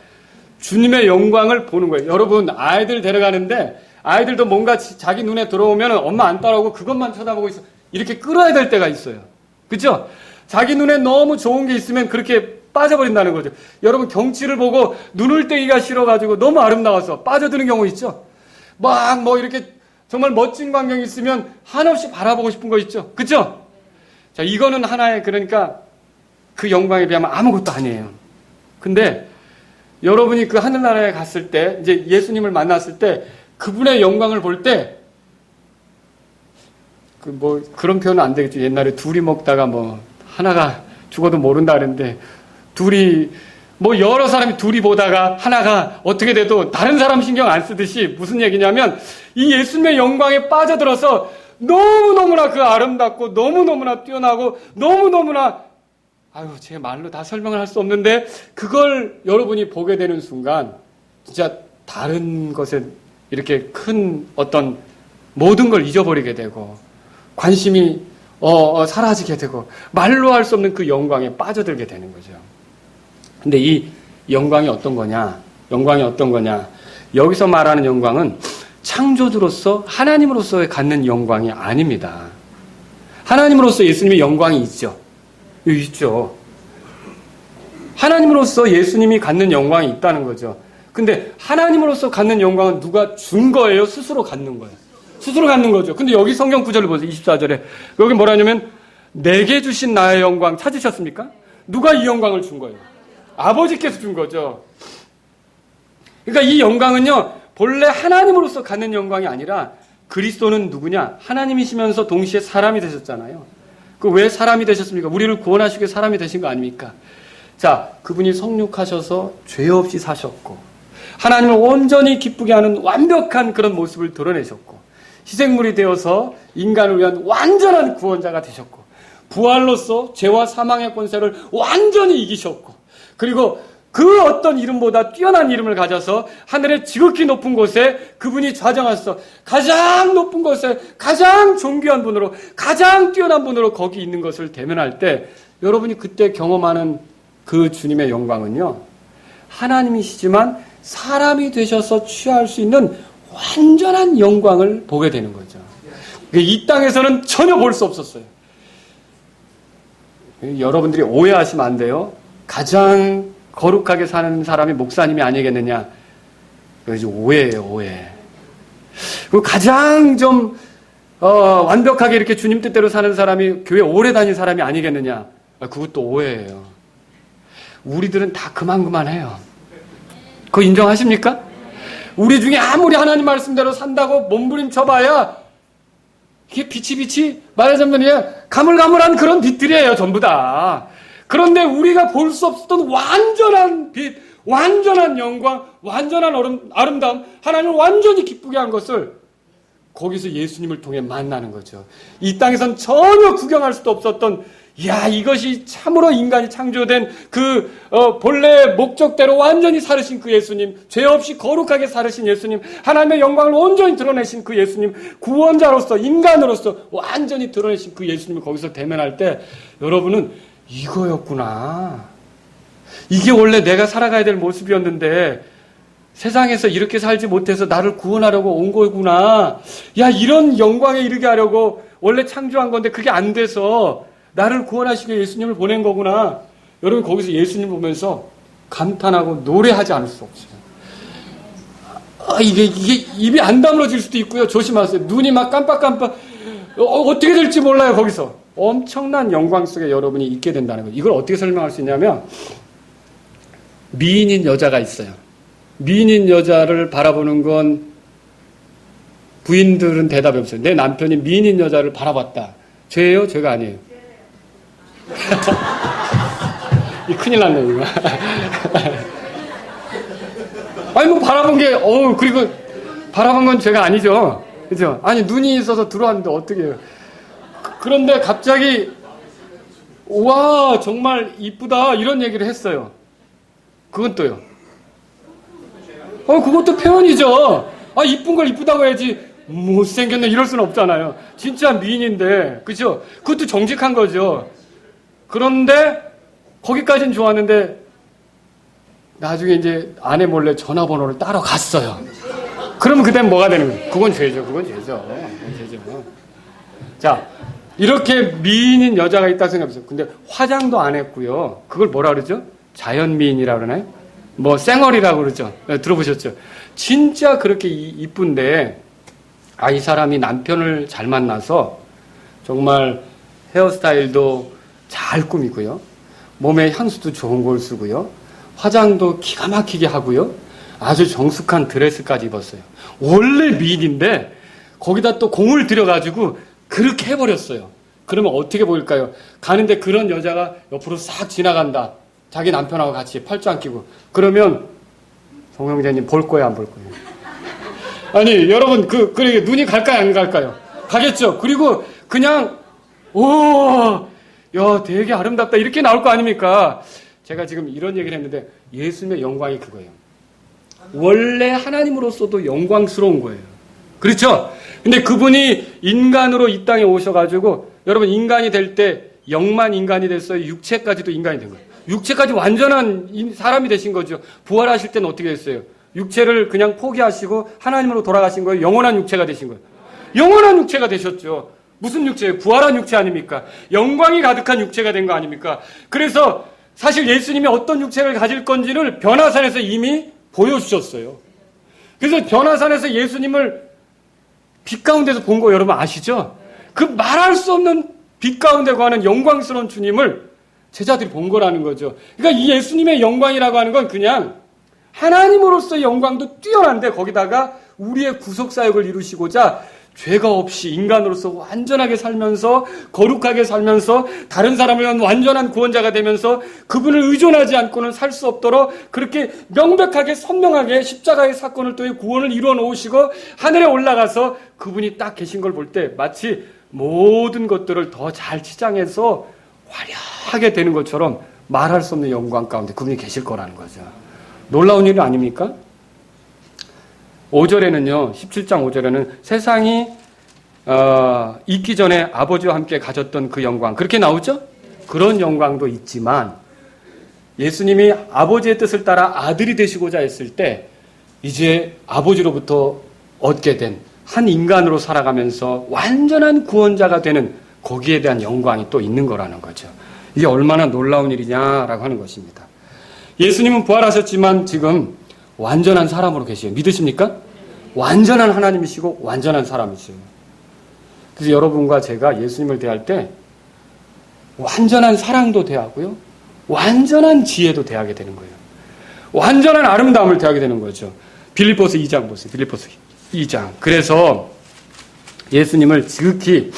주님의 영광을 보는 거예요. 여러분, 아이들 데려가는데 아이들도 뭔가 자기 눈에 들어오면 엄마 안 따라오고 그것만 쳐다보고 있어. 이렇게 끌어야 될 때가 있어요. 그렇죠? 자기 눈에 너무 좋은 게 있으면 그렇게 빠져버린다는 거죠. 여러분, 경치를 보고 눈을 떼기가 싫어가지고 너무 아름다워서 빠져드는 경우 있죠? 막 이렇게 정말 멋진 광경이 있으면 한없이 바라보고 싶은 거 있죠? 그렇죠? 자, 이거는 하나의, 그러니까 그 영광에 비하면 아무것도 아니에요. 근데 여러분이 그 하늘나라에 갔을 때, 이제 예수님을 만났을 때 그분의 영광을 볼 때, 그런 표현은 안 되겠죠. 옛날에 둘이 먹다가 하나가 죽어도 모른다 그랬는데, 여러 사람이 둘이 보다가 하나가 어떻게 돼도 다른 사람 신경 안 쓰듯이 무슨 얘기냐면, 이 예수님의 영광에 빠져들어서 너무너무나 그 아름답고, 너무너무나 뛰어나고, 너무너무나, 제 말로 다 설명을 할 수 없는데, 그걸 여러분이 보게 되는 순간, 진짜 다른 것에 이렇게 큰 어떤 모든 걸 잊어버리게 되고, 관심이 사라지게 되고, 말로 할 수 없는 그 영광에 빠져들게 되는 거죠. 근데 이 영광이 어떤 거냐? 영광이 어떤 거냐? 여기서 말하는 영광은 창조주로서 하나님으로서의 갖는 영광이 아닙니다. 하나님으로서 예수님의 영광이 있죠. 있죠. 하나님으로서 예수님이 갖는 영광이 있다는 거죠. 근데 하나님으로서 갖는 영광은 누가 준 거예요? 스스로 갖는 거예요. 스스로 갖는 거죠. 근데 여기 성경 구절을 보세요. 24절에. 여기 뭐라냐면 내게 주신 나의 영광 찾으셨습니까? 누가 이 영광을 준 거예요? 아버지께서 준 거죠. 그러니까 이 영광은요, 본래 하나님으로서 갖는 영광이 아니라 그리스도는 누구냐? 하나님이시면서 동시에 사람이 되셨잖아요. 그 왜 사람이 되셨습니까? 우리를 구원하시기 위해 사람이 되신 거 아닙니까? 자, 그분이 성육하셔서 죄 없이 사셨고, 하나님을 온전히 기쁘게 하는 완벽한 그런 모습을 드러내셨고, 희생물이 되어서 인간을 위한 완전한 구원자가 되셨고, 부활로서 죄와 사망의 권세를 완전히 이기셨고, 그리고 그 어떤 이름보다 뛰어난 이름을 가져서 하늘의 지극히 높은 곳에 그분이 좌정하셔서 가장 높은 곳에 가장 존귀한 분으로, 가장 뛰어난 분으로 거기 있는 것을 대면할 때 여러분이 그때 경험하는 그 주님의 영광은요, 하나님이시지만 사람이 되셔서 취할 수 있는 완전한 영광을 보게 되는 거죠. 이 땅에서는 전혀 볼 수 없었어요. 여러분들이 오해하시면 안 돼요. 가장 거룩하게 사는 사람이 목사님이 아니겠느냐. 그것이 오해예요, 오해. 그리고 가장 좀 완벽하게 이렇게 주님 뜻대로 사는 사람이 교회 오래 다닌 사람이 아니겠느냐. 그것도 오해예요. 우리들은 다 그만해요. 그거 인정하십니까? 우리 중에 아무리 하나님 말씀대로 산다고 몸부림쳐봐야 이게 빛이 말하자면 그냥 가물가물한 그런 빛들이에요, 전부 다. 그런데 우리가 볼 수 없었던 완전한 빛, 완전한 영광, 완전한 아름다움, 하나님을 완전히 기쁘게 한 것을 거기서 예수님을 통해 만나는 거죠. 이 땅에선 전혀 구경할 수도 없었던, 이것이 참으로 인간이 창조된 그 본래 목적대로 완전히 살으신 그 예수님, 죄 없이 거룩하게 살으신 예수님, 하나님의 영광을 온전히 드러내신 그 예수님, 구원자로서 인간으로서 완전히 드러내신 그 예수님을 거기서 대면할 때 여러분은 이거였구나. 이게 원래 내가 살아가야 될 모습이었는데 세상에서 이렇게 살지 못해서 나를 구원하려고 온 거구나. 이런 영광에 이르게 하려고 원래 창조한 건데 그게 안 돼서 나를 구원하시기 위해 예수님을 보낸 거구나. 여러분 거기서 예수님 보면서 감탄하고 노래하지 않을 수 없어요. 이게 입이 안 다물어질 수도 있고요. 조심하세요. 눈이 막 깜빡깜빡 어떻게 될지 몰라요, 거기서. 엄청난 영광 속에 여러분이 있게 된다는 거예요. 이걸 어떻게 설명할 수 있냐면, 미인인 여자가 있어요. 미인인 여자를 바라보는 건 부인들은 대답이 없어요. 내 남편이 미인인 여자를 바라봤다. 죄예요? 죄가 아니에요. 이 큰일 났네, 이거. 아니, 뭐, 바라본 게, 그리고, 바라본 건 죄가 아니죠. 그죠? 아니, 눈이 있어서 들어왔는데 어떻게 해요? 그런데 갑자기, 와, 정말 이쁘다, 이런 얘기를 했어요. 그건 또요. 그것도 표현이죠. 아, 이쁜 걸 이쁘다고 해야지, 못생겼네, 이럴 수는 없잖아요. 진짜 미인인데, 그죠? 그것도 정직한 거죠. 그런데, 거기까지는 좋았는데, 나중에 이제 아내 몰래 전화번호를 따러 갔어요. 그러면 그땐 뭐가 되는 거예요? 그건 죄죠. 그건 죄죠. 자, 이렇게 미인인 여자가 있다 생각해보세요. 근데 화장도 안 했고요. 그걸 뭐라 그러죠? 자연미인이라고 그러나요? 뭐 쌩얼이라고 그러죠. 들어보셨죠? 진짜 그렇게 이쁜데 이 사람이 남편을 잘 만나서 정말 헤어스타일도 잘 꾸미고요. 몸에 향수도 좋은 걸 쓰고요. 화장도 기가 막히게 하고요. 아주 정숙한 드레스까지 입었어요. 원래 미인인데 거기다 또 공을 들여가지고 그렇게 해버렸어요. 그러면 어떻게 보일까요? 가는데 그런 여자가 옆으로 싹 지나간다. 자기 남편하고 같이 팔짱 끼고. 그러면 정영재님 볼 거예요, 안 볼 거예요? 아니, 여러분, 그래, 눈이 갈까요, 안 갈까요? 가겠죠? 그리고 그냥, 야, 되게 아름답다. 이렇게 나올 거 아닙니까? 제가 지금 이런 얘기를 했는데 예수님의 영광이 그거예요. 원래 하나님으로서도 영광스러운 거예요. 그렇죠? 근데 그분이 인간으로 이 땅에 오셔가지고 여러분 인간이 될 때 영만 인간이 됐어요? 육체까지도 인간이 된 거예요. 육체까지 완전한 사람이 되신 거죠. 부활하실 때는 어떻게 됐어요? 육체를 그냥 포기하시고 하나님으로 돌아가신 거예요. 영원한 육체가 되신 거예요. 영원한 육체가 되셨죠. 무슨 육체예요? 부활한 육체 아닙니까? 영광이 가득한 육체가 된 거 아닙니까? 그래서 사실 예수님이 어떤 육체를 가질 건지를 변화산에서 이미 보여주셨어요. 그래서 변화산에서 예수님을 빛 가운데서 본 거 여러분 아시죠? 그 말할 수 없는 빛 가운데 거하는 영광스러운 주님을 제자들이 본 거라는 거죠. 그러니까 이 예수님의 영광이라고 하는 건 그냥 하나님으로서의 영광도 뛰어난데 거기다가 우리의 구속사역을 이루시고자 죄가 없이 인간으로서 완전하게 살면서 거룩하게 살면서 다른 사람을 위한 완전한 구원자가 되면서 그분을 의존하지 않고는 살 수 없도록 그렇게 명백하게 선명하게 십자가의 사건을 통해 구원을 이루어 놓으시고 하늘에 올라가서 그분이 딱 계신 걸 볼 때 마치 모든 것들을 더 잘 치장해서 화려하게 되는 것처럼 말할 수 없는 영광 가운데 그분이 계실 거라는 거죠. 놀라운 일 아닙니까? 5절에는요, 17장 5절에는 세상이 있기 전에 아버지와 함께 가졌던 그 영광, 그렇게 나오죠? 그런 영광도 있지만 예수님이 아버지의 뜻을 따라 아들이 되시고자 했을 때 이제 아버지로부터 얻게 된 한 인간으로 살아가면서 완전한 구원자가 되는 거기에 대한 영광이 또 있는 거라는 거죠. 이게 얼마나 놀라운 일이냐라고 하는 것입니다. 예수님은 부활하셨지만 지금 완전한 사람으로 계세요. 믿으십니까? 완전한 하나님이시고 완전한 사람이세요. 그래서 여러분과 제가 예수님을 대할 때 완전한 사랑도 대하고요. 완전한 지혜도 대하게 되는 거예요. 완전한 아름다움을 대하게 되는 거죠. 빌립보서 2장 보세요. 빌립보서 2장. 그래서 예수님을 지극히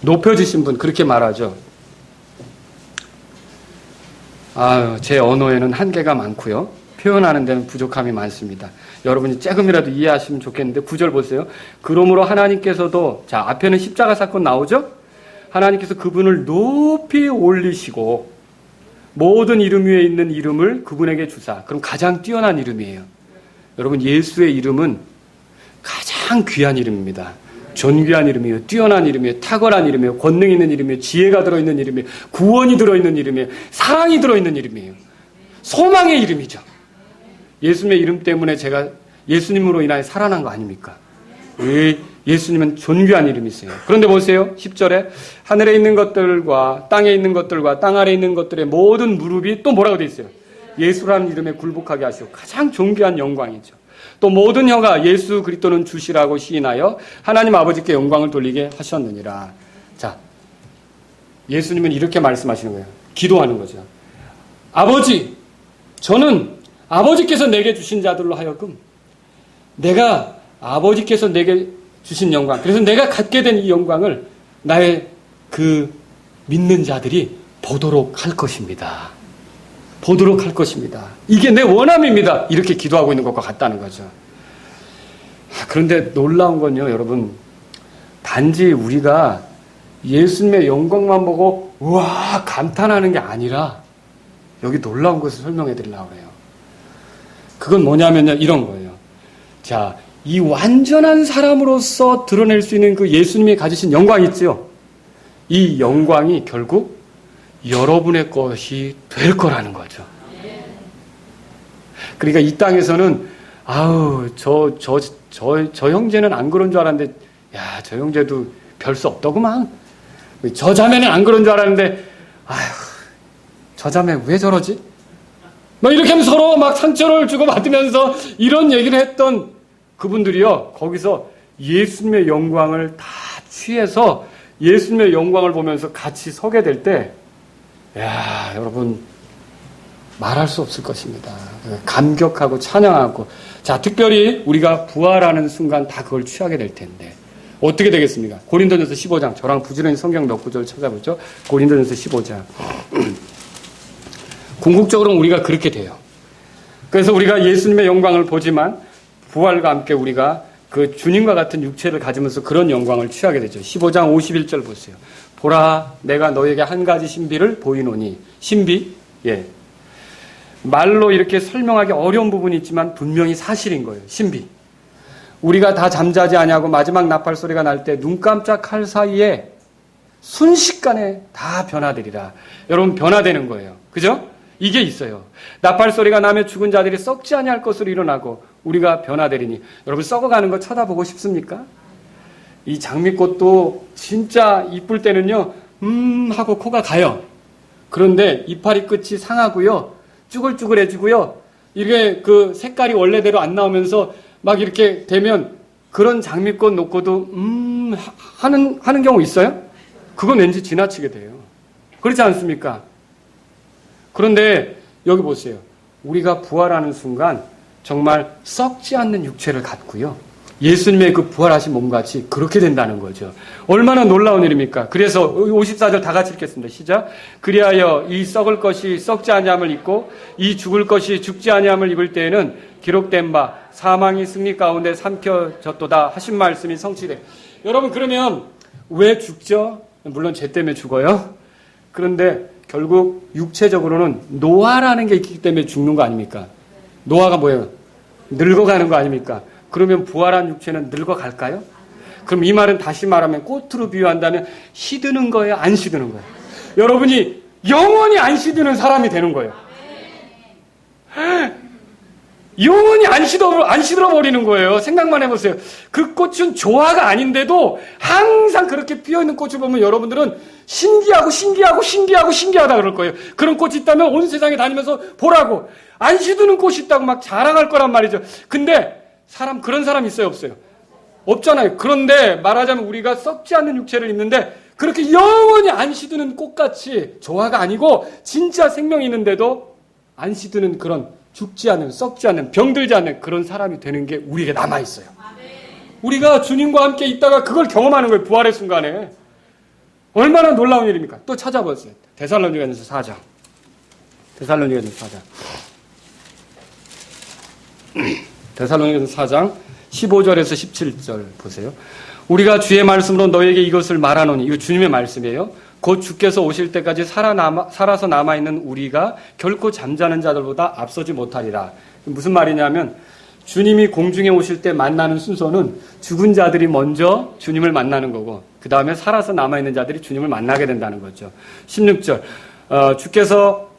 높여주신 분 그렇게 말하죠. 제 언어에는 한계가 많고요. 표현하는 데는 부족함이 많습니다. 여러분이 조금이라도 이해하시면 좋겠는데 9절 보세요. 그러므로 하나님께서도 자 앞에는 십자가 사건 나오죠. 하나님께서 그분을 높이 올리시고 모든 이름 위에 있는 이름을 그분에게 주사. 그럼 가장 뛰어난 이름이에요. 여러분 예수의 이름은 가장 귀한 이름입니다. 존귀한 이름이에요. 뛰어난 이름이에요. 탁월한 이름이에요. 권능 있는 이름이에요. 지혜가 들어있는 이름이에요. 구원이 들어있는 이름이에요. 사랑이 들어있는 이름이에요. 소망의 이름이죠. 예수님의 이름 때문에 제가 예수님으로 인하여 살아난 거 아닙니까? 예수님은 존귀한 이름이세요. 그런데 보세요. 10절에 하늘에 있는 것들과 땅에 있는 것들과 땅 아래에 있는 것들의 모든 무릎이 또 뭐라고 돼 있어요? 예수라는 이름에 굴복하게 하시고 가장 존귀한 영광이죠. 또 모든 혀가 예수 그리스도는 주시라고 시인하여 하나님 아버지께 영광을 돌리게 하셨느니라. 자, 예수님은 이렇게 말씀하시는 거예요. 기도하는 거죠. 아버지, 저는 아버지께서 내게 주신 자들로 하여금 내가 아버지께서 내게 주신 영광, 그래서 내가 갖게 된 이 영광을 나의 그 믿는 자들이 보도록 할 것입니다. 보도록 할 것입니다. 이게 내 원함입니다. 이렇게 기도하고 있는 것과 같다는 거죠. 그런데 놀라운 건요, 여러분. 단지 우리가 예수님의 영광만 보고 우와 감탄하는 게 아니라 여기 놀라운 것을 설명해 드리려고 해요. 그건 뭐냐면요, 이런 거예요. 자, 이 완전한 사람으로서 드러낼 수 있는 그 예수님이 가지신 영광 있지요? 이 영광이 결국 여러분의 것이 될 거라는 거죠. 그러니까 이 땅에서는 아우 저 형제는 안 그런 줄 알았는데 야, 저 형제도 별 수 없더구만. 저 자매는 안 그런 줄 알았는데 아휴 저 자매 왜 저러지? 막 이렇게 하면 서로 막 상처를 주고 받으면서 이런 얘기를 했던 그분들이요, 거기서 예수님의 영광을 다 취해서 예수님의 영광을 보면서 같이 서게 될 때, 야, 여러분, 말할 수 없을 것입니다. 감격하고 찬양하고. 자, 특별히 우리가 부활하는 순간 다 그걸 취하게 될 텐데. 어떻게 되겠습니까? 고린도전서 15장. 저랑 부지런히 성경 몇 구절 찾아보죠. 고린도전서 15장. 궁극적으로 우리가 그렇게 돼요. 그래서 우리가 예수님의 영광을 보지만 부활과 함께 우리가 그 주님과 같은 육체를 가지면서 그런 영광을 취하게 되죠. 15장 51절 보세요. 보라, 내가 너에게 한 가지 신비를 보이노니. 신비? 예. 말로 이렇게 설명하기 어려운 부분이 있지만 분명히 사실인 거예요. 신비. 우리가 다 잠자지 아니하고 마지막 나팔 소리가 날 때 눈 깜짝할 사이에 순식간에 다 변화되리라. 여러분, 변화되는 거예요. 그죠? 이게 있어요. 나팔 소리가 나면 죽은 자들이 썩지 아니할 것으로 일어나고 우리가 변화되리니. 여러분, 썩어가는 거 쳐다보고 싶습니까? 이 장미꽃도 진짜 이쁠 때는요, 하고 코가 가요. 그런데 이파리 끝이 상하고요, 쭈글쭈글해지고요, 이게 그 색깔이 원래대로 안 나오면서 막 이렇게 되면 그런 장미꽃 놓고도 하는 경우 있어요? 그건 왠지 지나치게 돼요. 그렇지 않습니까? 그런데 여기 보세요. 우리가 부활하는 순간 정말 썩지 않는 육체를 갖고요, 예수님의 그 부활하신 몸같이 그렇게 된다는 거죠. 얼마나 놀라운 일입니까? 그래서 54절 다 같이 읽겠습니다. 시작. 그리하여 이 썩을 것이 썩지 아니함을 입고 이 죽을 것이 죽지 아니함을 입을 때에는 기록된 바 사망이 승리 가운데 삼켜졌도다 하신 말씀이 성취돼. 여러분, 그러면 왜 죽죠? 물론 죄 때문에 죽어요. 그런데 결국 육체적으로는 노화라는 게 있기 때문에 죽는 거 아닙니까? 노화가 뭐예요? 늙어가는 거 아닙니까? 그러면 부활한 육체는 늙어갈까요? 그럼 이 말은 다시 말하면 꽃으로 비유한다면 시드는 거예요? 안 시드는 거예요? 여러분이 영원히 안 시드는 사람이 되는 거예요. 영원히 안 시들어버리는 거예요. 생각만 해보세요. 그 꽃은 조화가 아닌데도 항상 그렇게 피어있는 꽃을 보면 여러분들은 신기하다 그럴 거예요. 그런 꽃이 있다면 온 세상에 다니면서 보라고. 안 시드는 꽃이 있다고 막 자랑할 거란 말이죠. 근데 그런 사람 있어요, 없어요? 없잖아요. 그런데 말하자면 우리가 썩지 않는 육체를 입는데 그렇게 영원히 안 시드는 꽃같이 조화가 아니고 진짜 생명이 있는데도 안 시드는 그런 죽지 않은, 썩지 않는, 병들지 않는 그런 사람이 되는 게 우리에게 남아있어요. 우리가 주님과 함께 있다가 그걸 경험하는 거예요. 부활의 순간에. 얼마나 놀라운 일입니까? 또 찾아보세요. 데살로니가전서 4장. 데살로니가전서 4장 15절에서 17절 보세요. 우리가 주의 말씀으로 너에게 이것을 말하노니, 이거 주님의 말씀이에요. 곧 주께서 오실 때까지 살아서 남아있는 우리가 결코 잠자는 자들보다 앞서지 못하리라. 무슨 말이냐면 주님이 공중에 오실 때 만나는 순서는 죽은 자들이 먼저 주님을 만나는 거고 그 다음에 살아서 남아있는 자들이 주님을 만나게 된다는 거죠. 16절 주께서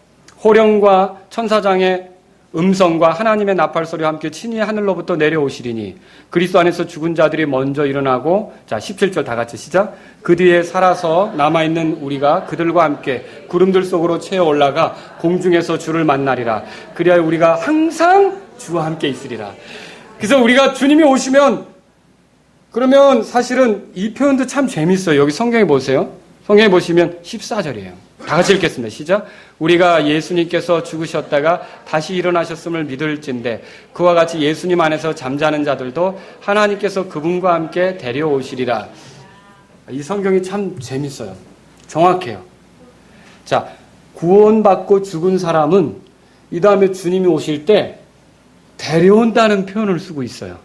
호령과 천사장의 음성과 하나님의 나팔 소리와 함께 친히 하늘로부터 내려오시리니 그리스도 안에서 죽은 자들이 먼저 일어나고, 자 17절 다 같이 시작. 그 뒤에 살아서 남아있는 우리가 그들과 함께 구름들 속으로 채어 올라가 공중에서 주를 만나리라. 그리하여 우리가 항상 주와 함께 있으리라. 그래서 우리가 주님이 오시면 그러면 사실은 이 표현도 참 재밌어요. 여기 성경에 보세요. 성경에 보시면 14절이에요. 다 같이 읽겠습니다. 시작. 우리가 예수님께서 죽으셨다가 다시 일어나셨음을 믿을진데 그와 같이 예수님 안에서 잠자는 자들도 하나님께서 그분과 함께 데려오시리라. 이 성경이 참 재밌어요. 정확해요. 자, 구원받고 죽은 사람은 이 다음에 주님이 오실 때 데려온다는 표현을 쓰고 있어요.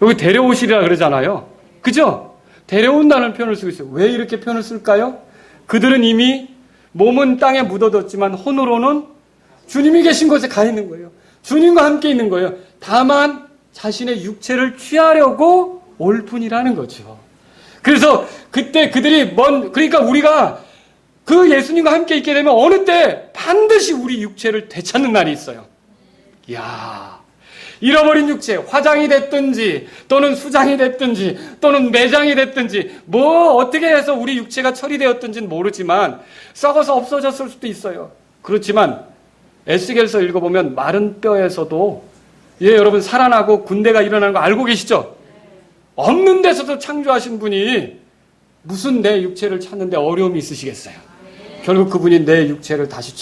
여기 데려오시리라 그러잖아요. 그죠? 데려온다는 표현을 쓰고 있어요. 왜 이렇게 표현을 쓸까요? 그들은 이미 몸은 땅에 묻어뒀지만 혼으로는 주님이 계신 곳에 가 있는 거예요. 주님과 함께 있는 거예요. 다만 자신의 육체를 취하려고 올 뿐이라는 거죠. 그래서 그때 그들이 그러니까 우리가 그 예수님과 함께 있게 되면 어느 때 반드시 우리 육체를 되찾는 날이 있어요. 이야, 잃어버린 육체, 화장이 됐든지 또는 수장이 됐든지 또는 매장이 됐든지 어떻게 해서 우리 육체가 처리되었든지는 모르지만 썩어서 없어졌을 수도 있어요. 그렇지만 에스겔서 읽어보면 마른 뼈에서도 여러분 살아나고 군대가 일어나는 거 알고 계시죠? 없는 데서도 창조하신 분이 무슨 내 육체를 찾는데 어려움이 있으시겠어요? 결국 그분이 내 육체를 다시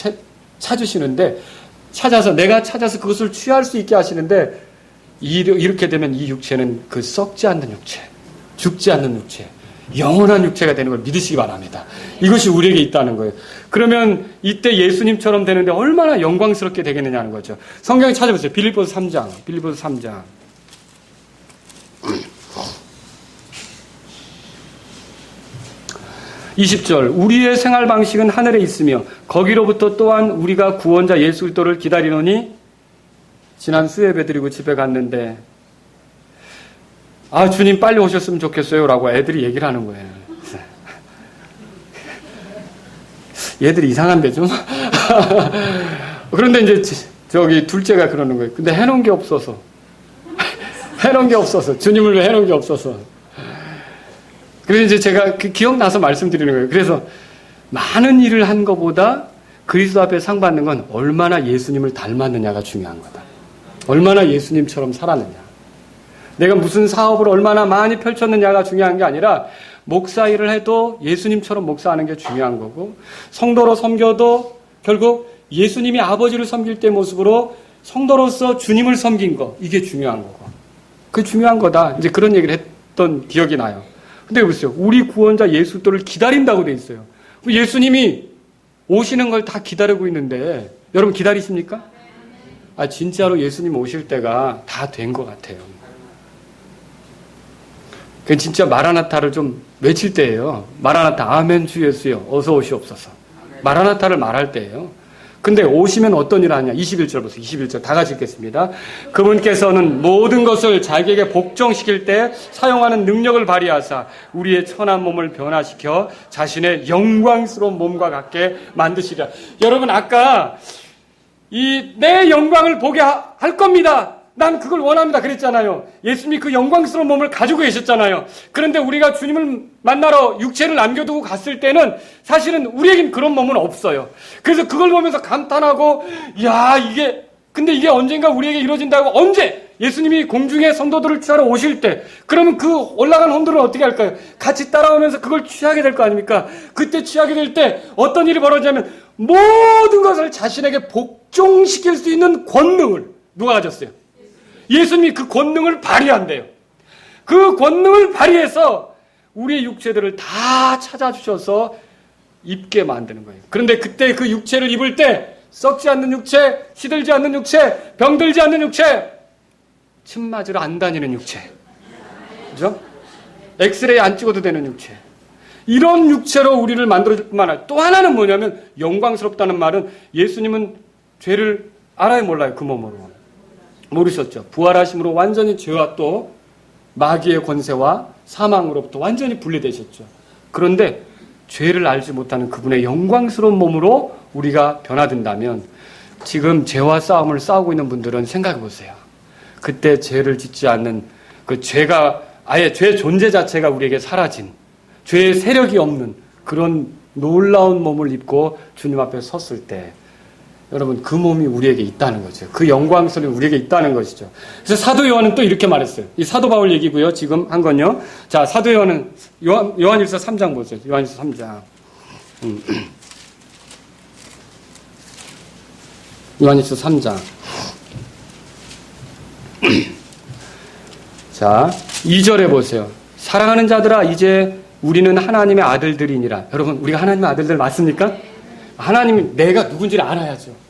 찾으시는데 내가 찾아서 그것을 취할 수 있게 하시는데 이렇게 되면 이 육체는 그 썩지 않는 육체, 죽지 않는 육체, 영원한 육체가 되는 걸 믿으시기 바랍니다. 이것이 우리에게 있다는 거예요. 그러면 이때 예수님처럼 되는데 얼마나 영광스럽게 되겠느냐는 거죠. 성경에 찾아보세요. 빌립보서 3장. 20절 우리의 생활 방식은 하늘에 있으며 거기로부터 또한 우리가 구원자 예수 그리스도를 기다리노니 지난 수예배 드리고 집에 갔는데 주님 빨리 오셨으면 좋겠어요 라고 애들이 얘기를 하는 거예요. 얘들이 이상한데 좀 그런데 이제 저기 둘째가 그러는 거예요. 근데 해놓은 게 없어서 주님을 왜 해놓은 게 없어서. 그래서 이제 제가 기억나서 말씀드리는 거예요. 그래서 많은 일을 한 것보다 그리스도 앞에 상 받는 건 얼마나 예수님을 닮았느냐가 중요한 거다. 얼마나 예수님처럼 살았느냐. 내가 무슨 사업을 얼마나 많이 펼쳤느냐가 중요한 게 아니라 목사 일을 해도 예수님처럼 목사하는 게 중요한 거고 성도로 섬겨도 결국 예수님이 아버지를 섬길 때 모습으로 성도로서 주님을 섬긴 거 이게 중요한 거고 그게 중요한 거다. 이제 그런 얘기를 했던 기억이 나요. 근데 보세요. 우리 구원자 예수를 기다린다고 돼 있어요. 예수님이 오시는 걸 다 기다리고 있는데 여러분 기다리십니까? 진짜로 예수님 오실 때가 다 된 것 같아요. 그 진짜 마라나타를 좀 외칠 때예요. 마라나타 아멘 주 예수여 어서 오시옵소서. 마라나타를 말할 때예요. 근데 오시면 어떤 일을 하냐. 21절 보세요. 21절 다 같이 읽겠습니다. 그분께서는 모든 것을 자기에게 복종시킬 때 사용하는 능력을 발휘하사 우리의 천한 몸을 변화시켜 자신의 영광스러운 몸과 같게 만드시리라. 여러분 아까 내 영광을 보게 할 겁니다. 난 그걸 원합니다. 그랬잖아요. 예수님이 그 영광스러운 몸을 가지고 계셨잖아요. 그런데 우리가 주님을 만나러 육체를 남겨두고 갔을 때는 사실은 우리에겐 그런 몸은 없어요. 그래서 그걸 보면서 감탄하고 근데 이게 언젠가 우리에게 이루어진다고 언제? 예수님이 공중에 성도들을 취하러 오실 때 그러면 그 올라간 혼들은 어떻게 할까요? 같이 따라오면서 그걸 취하게 될 거 아닙니까? 그때 취하게 될 때 어떤 일이 벌어지냐면 모든 것을 자신에게 복종시킬 수 있는 권능을 누가 가졌어요? 예수님이 그 권능을 발휘한대요. 그 권능을 발휘해서 우리의 육체들을 다 찾아주셔서 입게 만드는 거예요. 그런데 그때 그 육체를 입을 때 썩지 않는 육체, 시들지 않는 육체, 병들지 않는 육체, 침 맞으러 안 다니는 육체, 그죠? 엑스레이 안 찍어도 되는 육체. 이런 육체로 우리를 만들어줄 뿐만 아니라 또 하나는 뭐냐면 영광스럽다는 말은 예수님은 죄를 알아요 몰라요? 그 몸으로. 모르셨죠. 부활하심으로 완전히 죄와 또 마귀의 권세와 사망으로부터 완전히 분리되셨죠. 그런데 죄를 알지 못하는 그분의 영광스러운 몸으로 우리가 변화된다면 지금 죄와 싸움을 싸우고 있는 분들은 생각해 보세요. 그때 죄를 짓지 않는 그 죄가 아예 죄 존재 자체가 우리에게 사라진 죄의 세력이 없는 그런 놀라운 몸을 입고 주님 앞에 섰을 때 여러분, 그 몸이 우리에게 있다는 거죠. 그 영광스러움이 우리에게 있다는 것이죠. 그래서 사도 요한은 또 이렇게 말했어요. 이 사도 바울 얘기고요. 지금 한 건요. 자, 사도 요한은 요한일서 3장 보세요. 요한일서 3장. 요한일서 3장. 자, 2절에 보세요. 사랑하는 자들아, 이제 우리는 하나님의 아들들이니라. 여러분, 우리가 하나님의 아들들 맞습니까? 하나님이 내가 누군지를 알아야죠.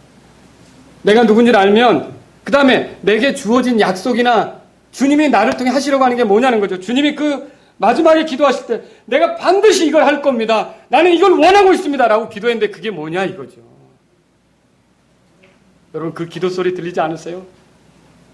내가 누군지를 알면 그 다음에 내게 주어진 약속이나 주님이 나를 통해 하시려고 하는 게 뭐냐는 거죠. 주님이 그 마지막에 기도하실 때 내가 반드시 이걸 할 겁니다. 나는 이걸 원하고 있습니다. 라고 기도했는데 그게 뭐냐 이거죠. 여러분, 그 기도 소리 들리지 않으세요?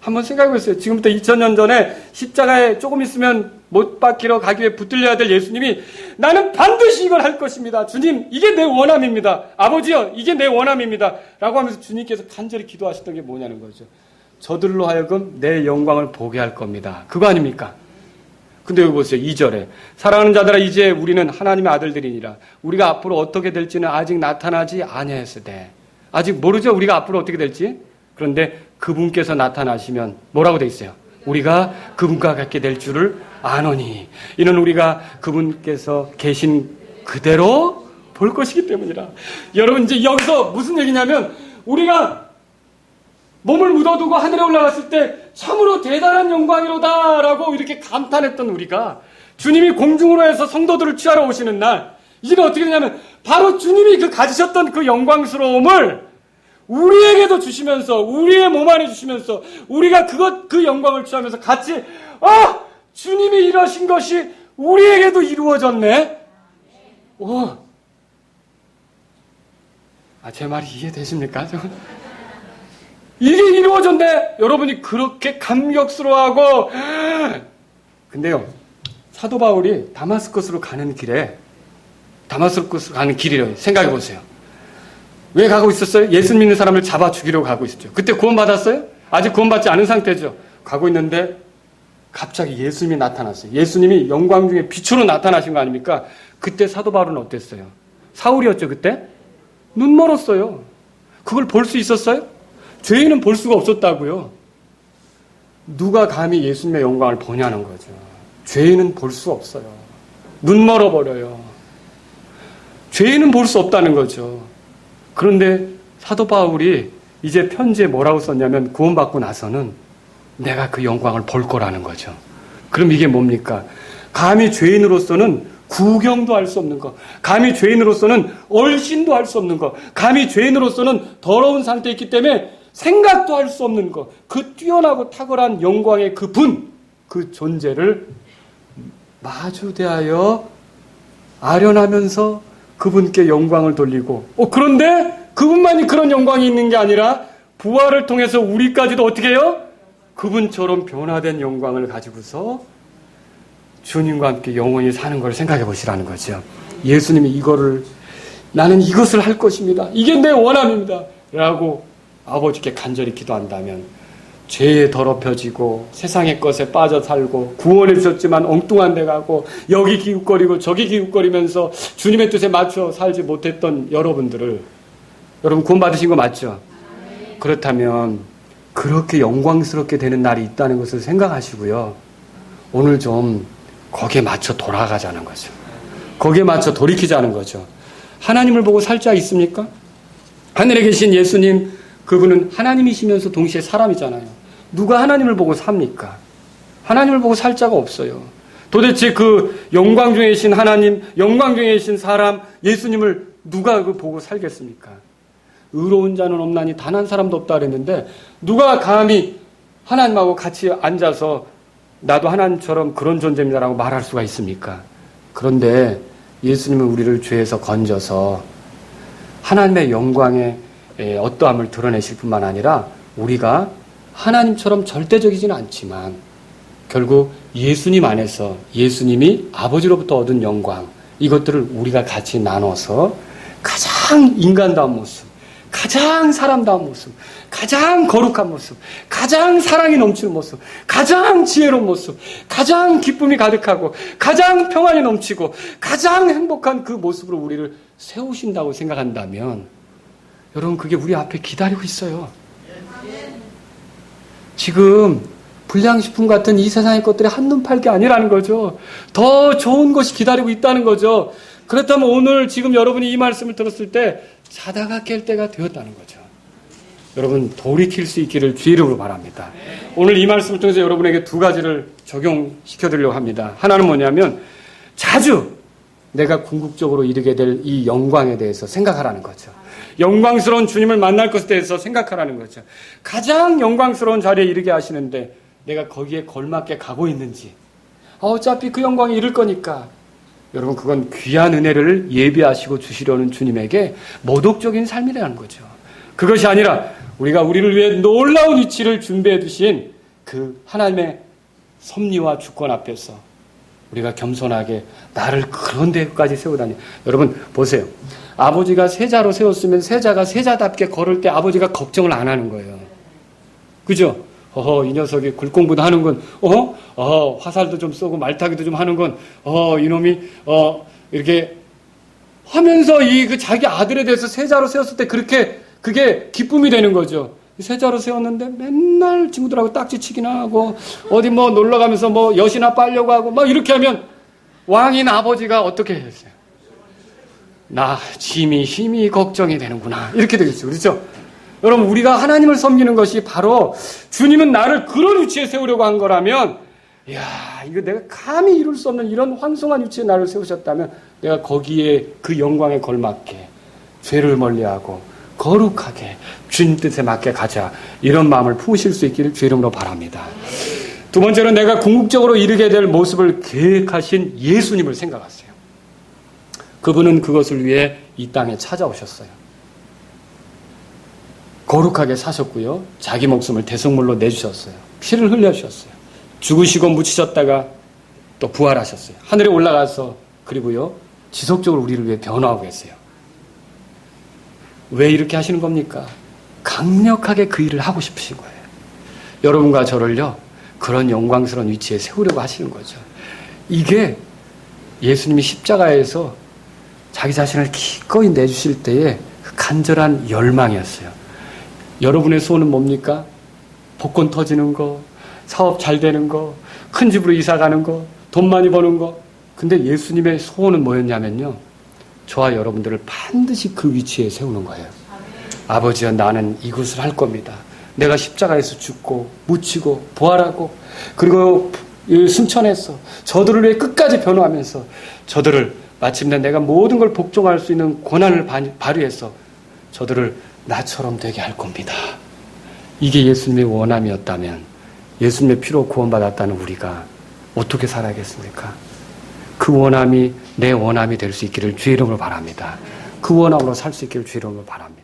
한번 생각해 보세요. 지금부터 2000년 전에 십자가에 조금 있으면 못 박히러 가기 위해 붙들려야 될 예수님이 나는 반드시 이걸 할 것입니다. 주님, 이게 내 원함입니다. 아버지요, 이게 내 원함입니다. 라고 하면서 주님께서 간절히 기도하셨던 게 뭐냐는 거죠. 저들로 하여금 내 영광을 보게 할 겁니다. 그거 아닙니까? 근데 여기 보세요. 2절에 사랑하는 자들아, 이제 우리는 하나님의 아들들이니라. 우리가 앞으로 어떻게 될지는 아직 나타나지 아니하였으되. 아직 모르죠. 우리가 앞으로 어떻게 될지. 그런데 그분께서 나타나시면 뭐라고 돼 있어요? 우리가 그분과 같게 될 줄을 아노니. 이는 우리가 그분께서 계신 그대로 볼 것이기 때문이라. 여러분, 이제 여기서 무슨 얘기냐면 우리가 몸을 묻어두고 하늘에 올라갔을 때 참으로 대단한 영광이로다 라고 이렇게 감탄했던 우리가 주님이 공중으로 해서 성도들을 취하러 오시는 날, 이제는 어떻게 되냐면 바로 주님이 그 가지셨던 그 영광스러움을 우리에게도 주시면서, 우리의 몸 안에 주시면서, 우리가 그 영광을 취하면서 같이, 주님이 이러신 것이 우리에게도 이루어졌네? 제 말이 이해되십니까? 이게 이루어졌네? 여러분이 그렇게 감격스러워하고, 근데요, 사도 바울이 다마스커스로 가는 길이래요. 생각해 보세요. 왜 가고 있었어요? 예수 믿는 사람을 잡아 죽이려고 가고 있었죠. 그때 구원받았어요? 아직 구원받지 않은 상태죠. 가고 있는데 갑자기 예수님이 나타났어요. 예수님이 영광 중에 빛으로 나타나신 거 아닙니까? 그때 사도 바울은 어땠어요? 사울이었죠, 그때? 눈 멀었어요. 그걸 볼 수 있었어요? 죄인은 볼 수가 없었다고요. 누가 감히 예수님의 영광을 보냐는 거죠. 죄인은 볼 수 없어요. 눈 멀어버려요. 죄인은 볼 수 없다는 거죠. 그런데 사도 바울이 이제 편지에 뭐라고 썼냐면 구원받고 나서는 내가 그 영광을 볼 거라는 거죠. 그럼 이게 뭡니까? 감히 죄인으로서는 구경도 할 수 없는 것, 감히 죄인으로서는 얼씬도 할 수 없는 것, 감히 죄인으로서는 더러운 상태에 있기 때문에 생각도 할 수 없는 것, 그 뛰어나고 탁월한 영광의 그 분, 그 존재를 마주대하여 아련하면서 그분께 영광을 돌리고, 그런데 그분만이 그런 영광이 있는 게 아니라 부활을 통해서 우리까지도 어떻게 해요? 그분처럼 변화된 영광을 가지고서 주님과 함께 영원히 사는 걸 생각해 보시라는 거죠. 예수님이 나는 이것을 할 것입니다. 이게 내 원함입니다. 라고 아버지께 간절히 기도한다면 죄에 더럽혀지고 세상의 것에 빠져 살고 구원해 주셨지만 엉뚱한 데 가고 여기 기웃거리고 저기 기웃거리면서 주님의 뜻에 맞춰 살지 못했던 여러분 구원 받으신 거 맞죠? 그렇다면 그렇게 영광스럽게 되는 날이 있다는 것을 생각하시고요. 오늘 좀 거기에 맞춰 돌아가자는 거죠. 거기에 맞춰 돌이키자는 거죠. 하나님을 보고 살 자 있습니까? 하늘에 계신 예수님, 그분은 하나님이시면서 동시에 사람이잖아요. 누가 하나님을 보고 삽니까? 하나님을 보고 살 자가 없어요. 도대체 그 영광 중에 계신 하나님, 영광 중에 계신 사람, 예수님을 누가 보고 살겠습니까? 의로운 자는 없나니 단 한 사람도 없다 그랬는데 누가 감히 하나님하고 같이 앉아서 나도 하나님처럼 그런 존재입니다라고 말할 수가 있습니까? 그런데 예수님은 우리를 죄에서 건져서 하나님의 영광의 어떠함을 드러내실 뿐만 아니라 우리가 하나님처럼 절대적이지는 않지만 결국 예수님 안에서 예수님이 아버지로부터 얻은 영광, 이것들을 우리가 같이 나눠서 가장 인간다운 모습, 가장 사람다운 모습, 가장 거룩한 모습, 가장 사랑이 넘치는 모습, 가장 지혜로운 모습, 가장 기쁨이 가득하고 가장 평안이 넘치고 가장 행복한 그 모습으로 우리를 세우신다고 생각한다면 여러분, 그게 우리 앞에 기다리고 있어요. 지금 불량식품 같은 이 세상의 것들이 한눈 팔 게 아니라는 거죠. 더 좋은 것이 기다리고 있다는 거죠. 그렇다면 오늘 지금 여러분이 이 말씀을 들었을 때 자다가 깰 때가 되었다는 거죠. 여러분, 돌이킬 수 있기를 주의 이름으로 바랍니다. 오늘 이 말씀을 통해서 여러분에게 두 가지를 적용시켜드리려고 합니다. 하나는 뭐냐면 자주 내가 궁극적으로 이르게 될 이 영광에 대해서 생각하라는 거죠. 영광스러운 주님을 만날 것에 대해서 생각하라는 거죠. 가장 영광스러운 자리에 이르게 하시는데 내가 거기에 걸맞게 가고 있는지, 어차피 그 영광에 이를 거니까. 여러분, 그건 귀한 은혜를 예비하시고 주시려는 주님에게 모독적인 삶이라는 거죠. 그것이 아니라 우리가 우리를 위해 놀라운 위치를 준비해 두신 그 하나님의 섭리와 주권 앞에서 우리가 겸손하게 나를 그런 데까지 세우다니. 여러분 보세요. 아버지가 세자로 세웠으면 세자가 세자답게 걸을 때 아버지가 걱정을 안 하는 거예요. 그죠? 이 녀석이 글 공부도 하는군. 화살도 좀 쏘고 말타기도 좀 하는군. 이놈이 이렇게 하면서 그 자기 아들에 대해서 세자로 세웠을 때 그게 기쁨이 되는 거죠. 세자로 세웠는데 맨날 친구들하고 딱지치기나 하고 어디 놀러 가면서 여시나 빨려고 하고 이렇게 하면 왕인 아버지가 어떻게 했어요? 나 짐이 힘이 걱정이 되는구나. 이렇게 되겠죠. 그렇죠? 여러분, 우리가 하나님을 섬기는 것이 바로 주님은 나를 그런 위치에 세우려고 한 거라면, 이거 내가 감히 이룰 수 없는 이런 황송한 위치에 나를 세우셨다면 내가 거기에 그 영광에 걸맞게 죄를 멀리하고 거룩하게 주님 뜻에 맞게 가자. 이런 마음을 품으실 수 있기를 주의 이름으로 바랍니다. 두 번째로 내가 궁극적으로 이르게 될 모습을 계획하신 예수님을 생각하세요. 그분은 그것을 위해 이 땅에 찾아오셨어요. 거룩하게 사셨고요. 자기 목숨을 대속물로 내주셨어요. 피를 흘려주셨어요. 죽으시고 묻히셨다가 또 부활하셨어요. 하늘에 올라가서 그리고요. 지속적으로 우리를 위해 변화하고 계세요. 왜 이렇게 하시는 겁니까? 강력하게 그 일을 하고 싶으신 거예요. 여러분과 저를요. 그런 영광스러운 위치에 세우려고 하시는 거죠. 이게 예수님이 십자가에서 자기 자신을 기꺼이 내주실 때의 그 간절한 열망이었어요. 여러분의 소원은 뭡니까? 복권 터지는 거, 사업 잘 되는 거, 큰 집으로 이사 가는 거, 돈 많이 버는 거. 근데 예수님의 소원은 뭐였냐면요. 저와 여러분들을 반드시 그 위치에 세우는 거예요. 아버지여, 나는 이것을 할 겁니다. 내가 십자가에서 죽고 묻히고 부활하고 그리고 승천해서 저들을 위해 끝까지 변호하면서 저들을 마침내 내가 모든 걸 복종할 수 있는 권한을 발휘해서 저들을 나처럼 되게 할 겁니다. 이게 예수님의 원함이었다면 예수님의 피로 구원받았다는 우리가 어떻게 살아야겠습니까? 그 원함이 내 원함이 될 수 있기를 주의 이름으로 바랍니다. 그 원함으로 살 수 있기를 주의 이름으로 바랍니다.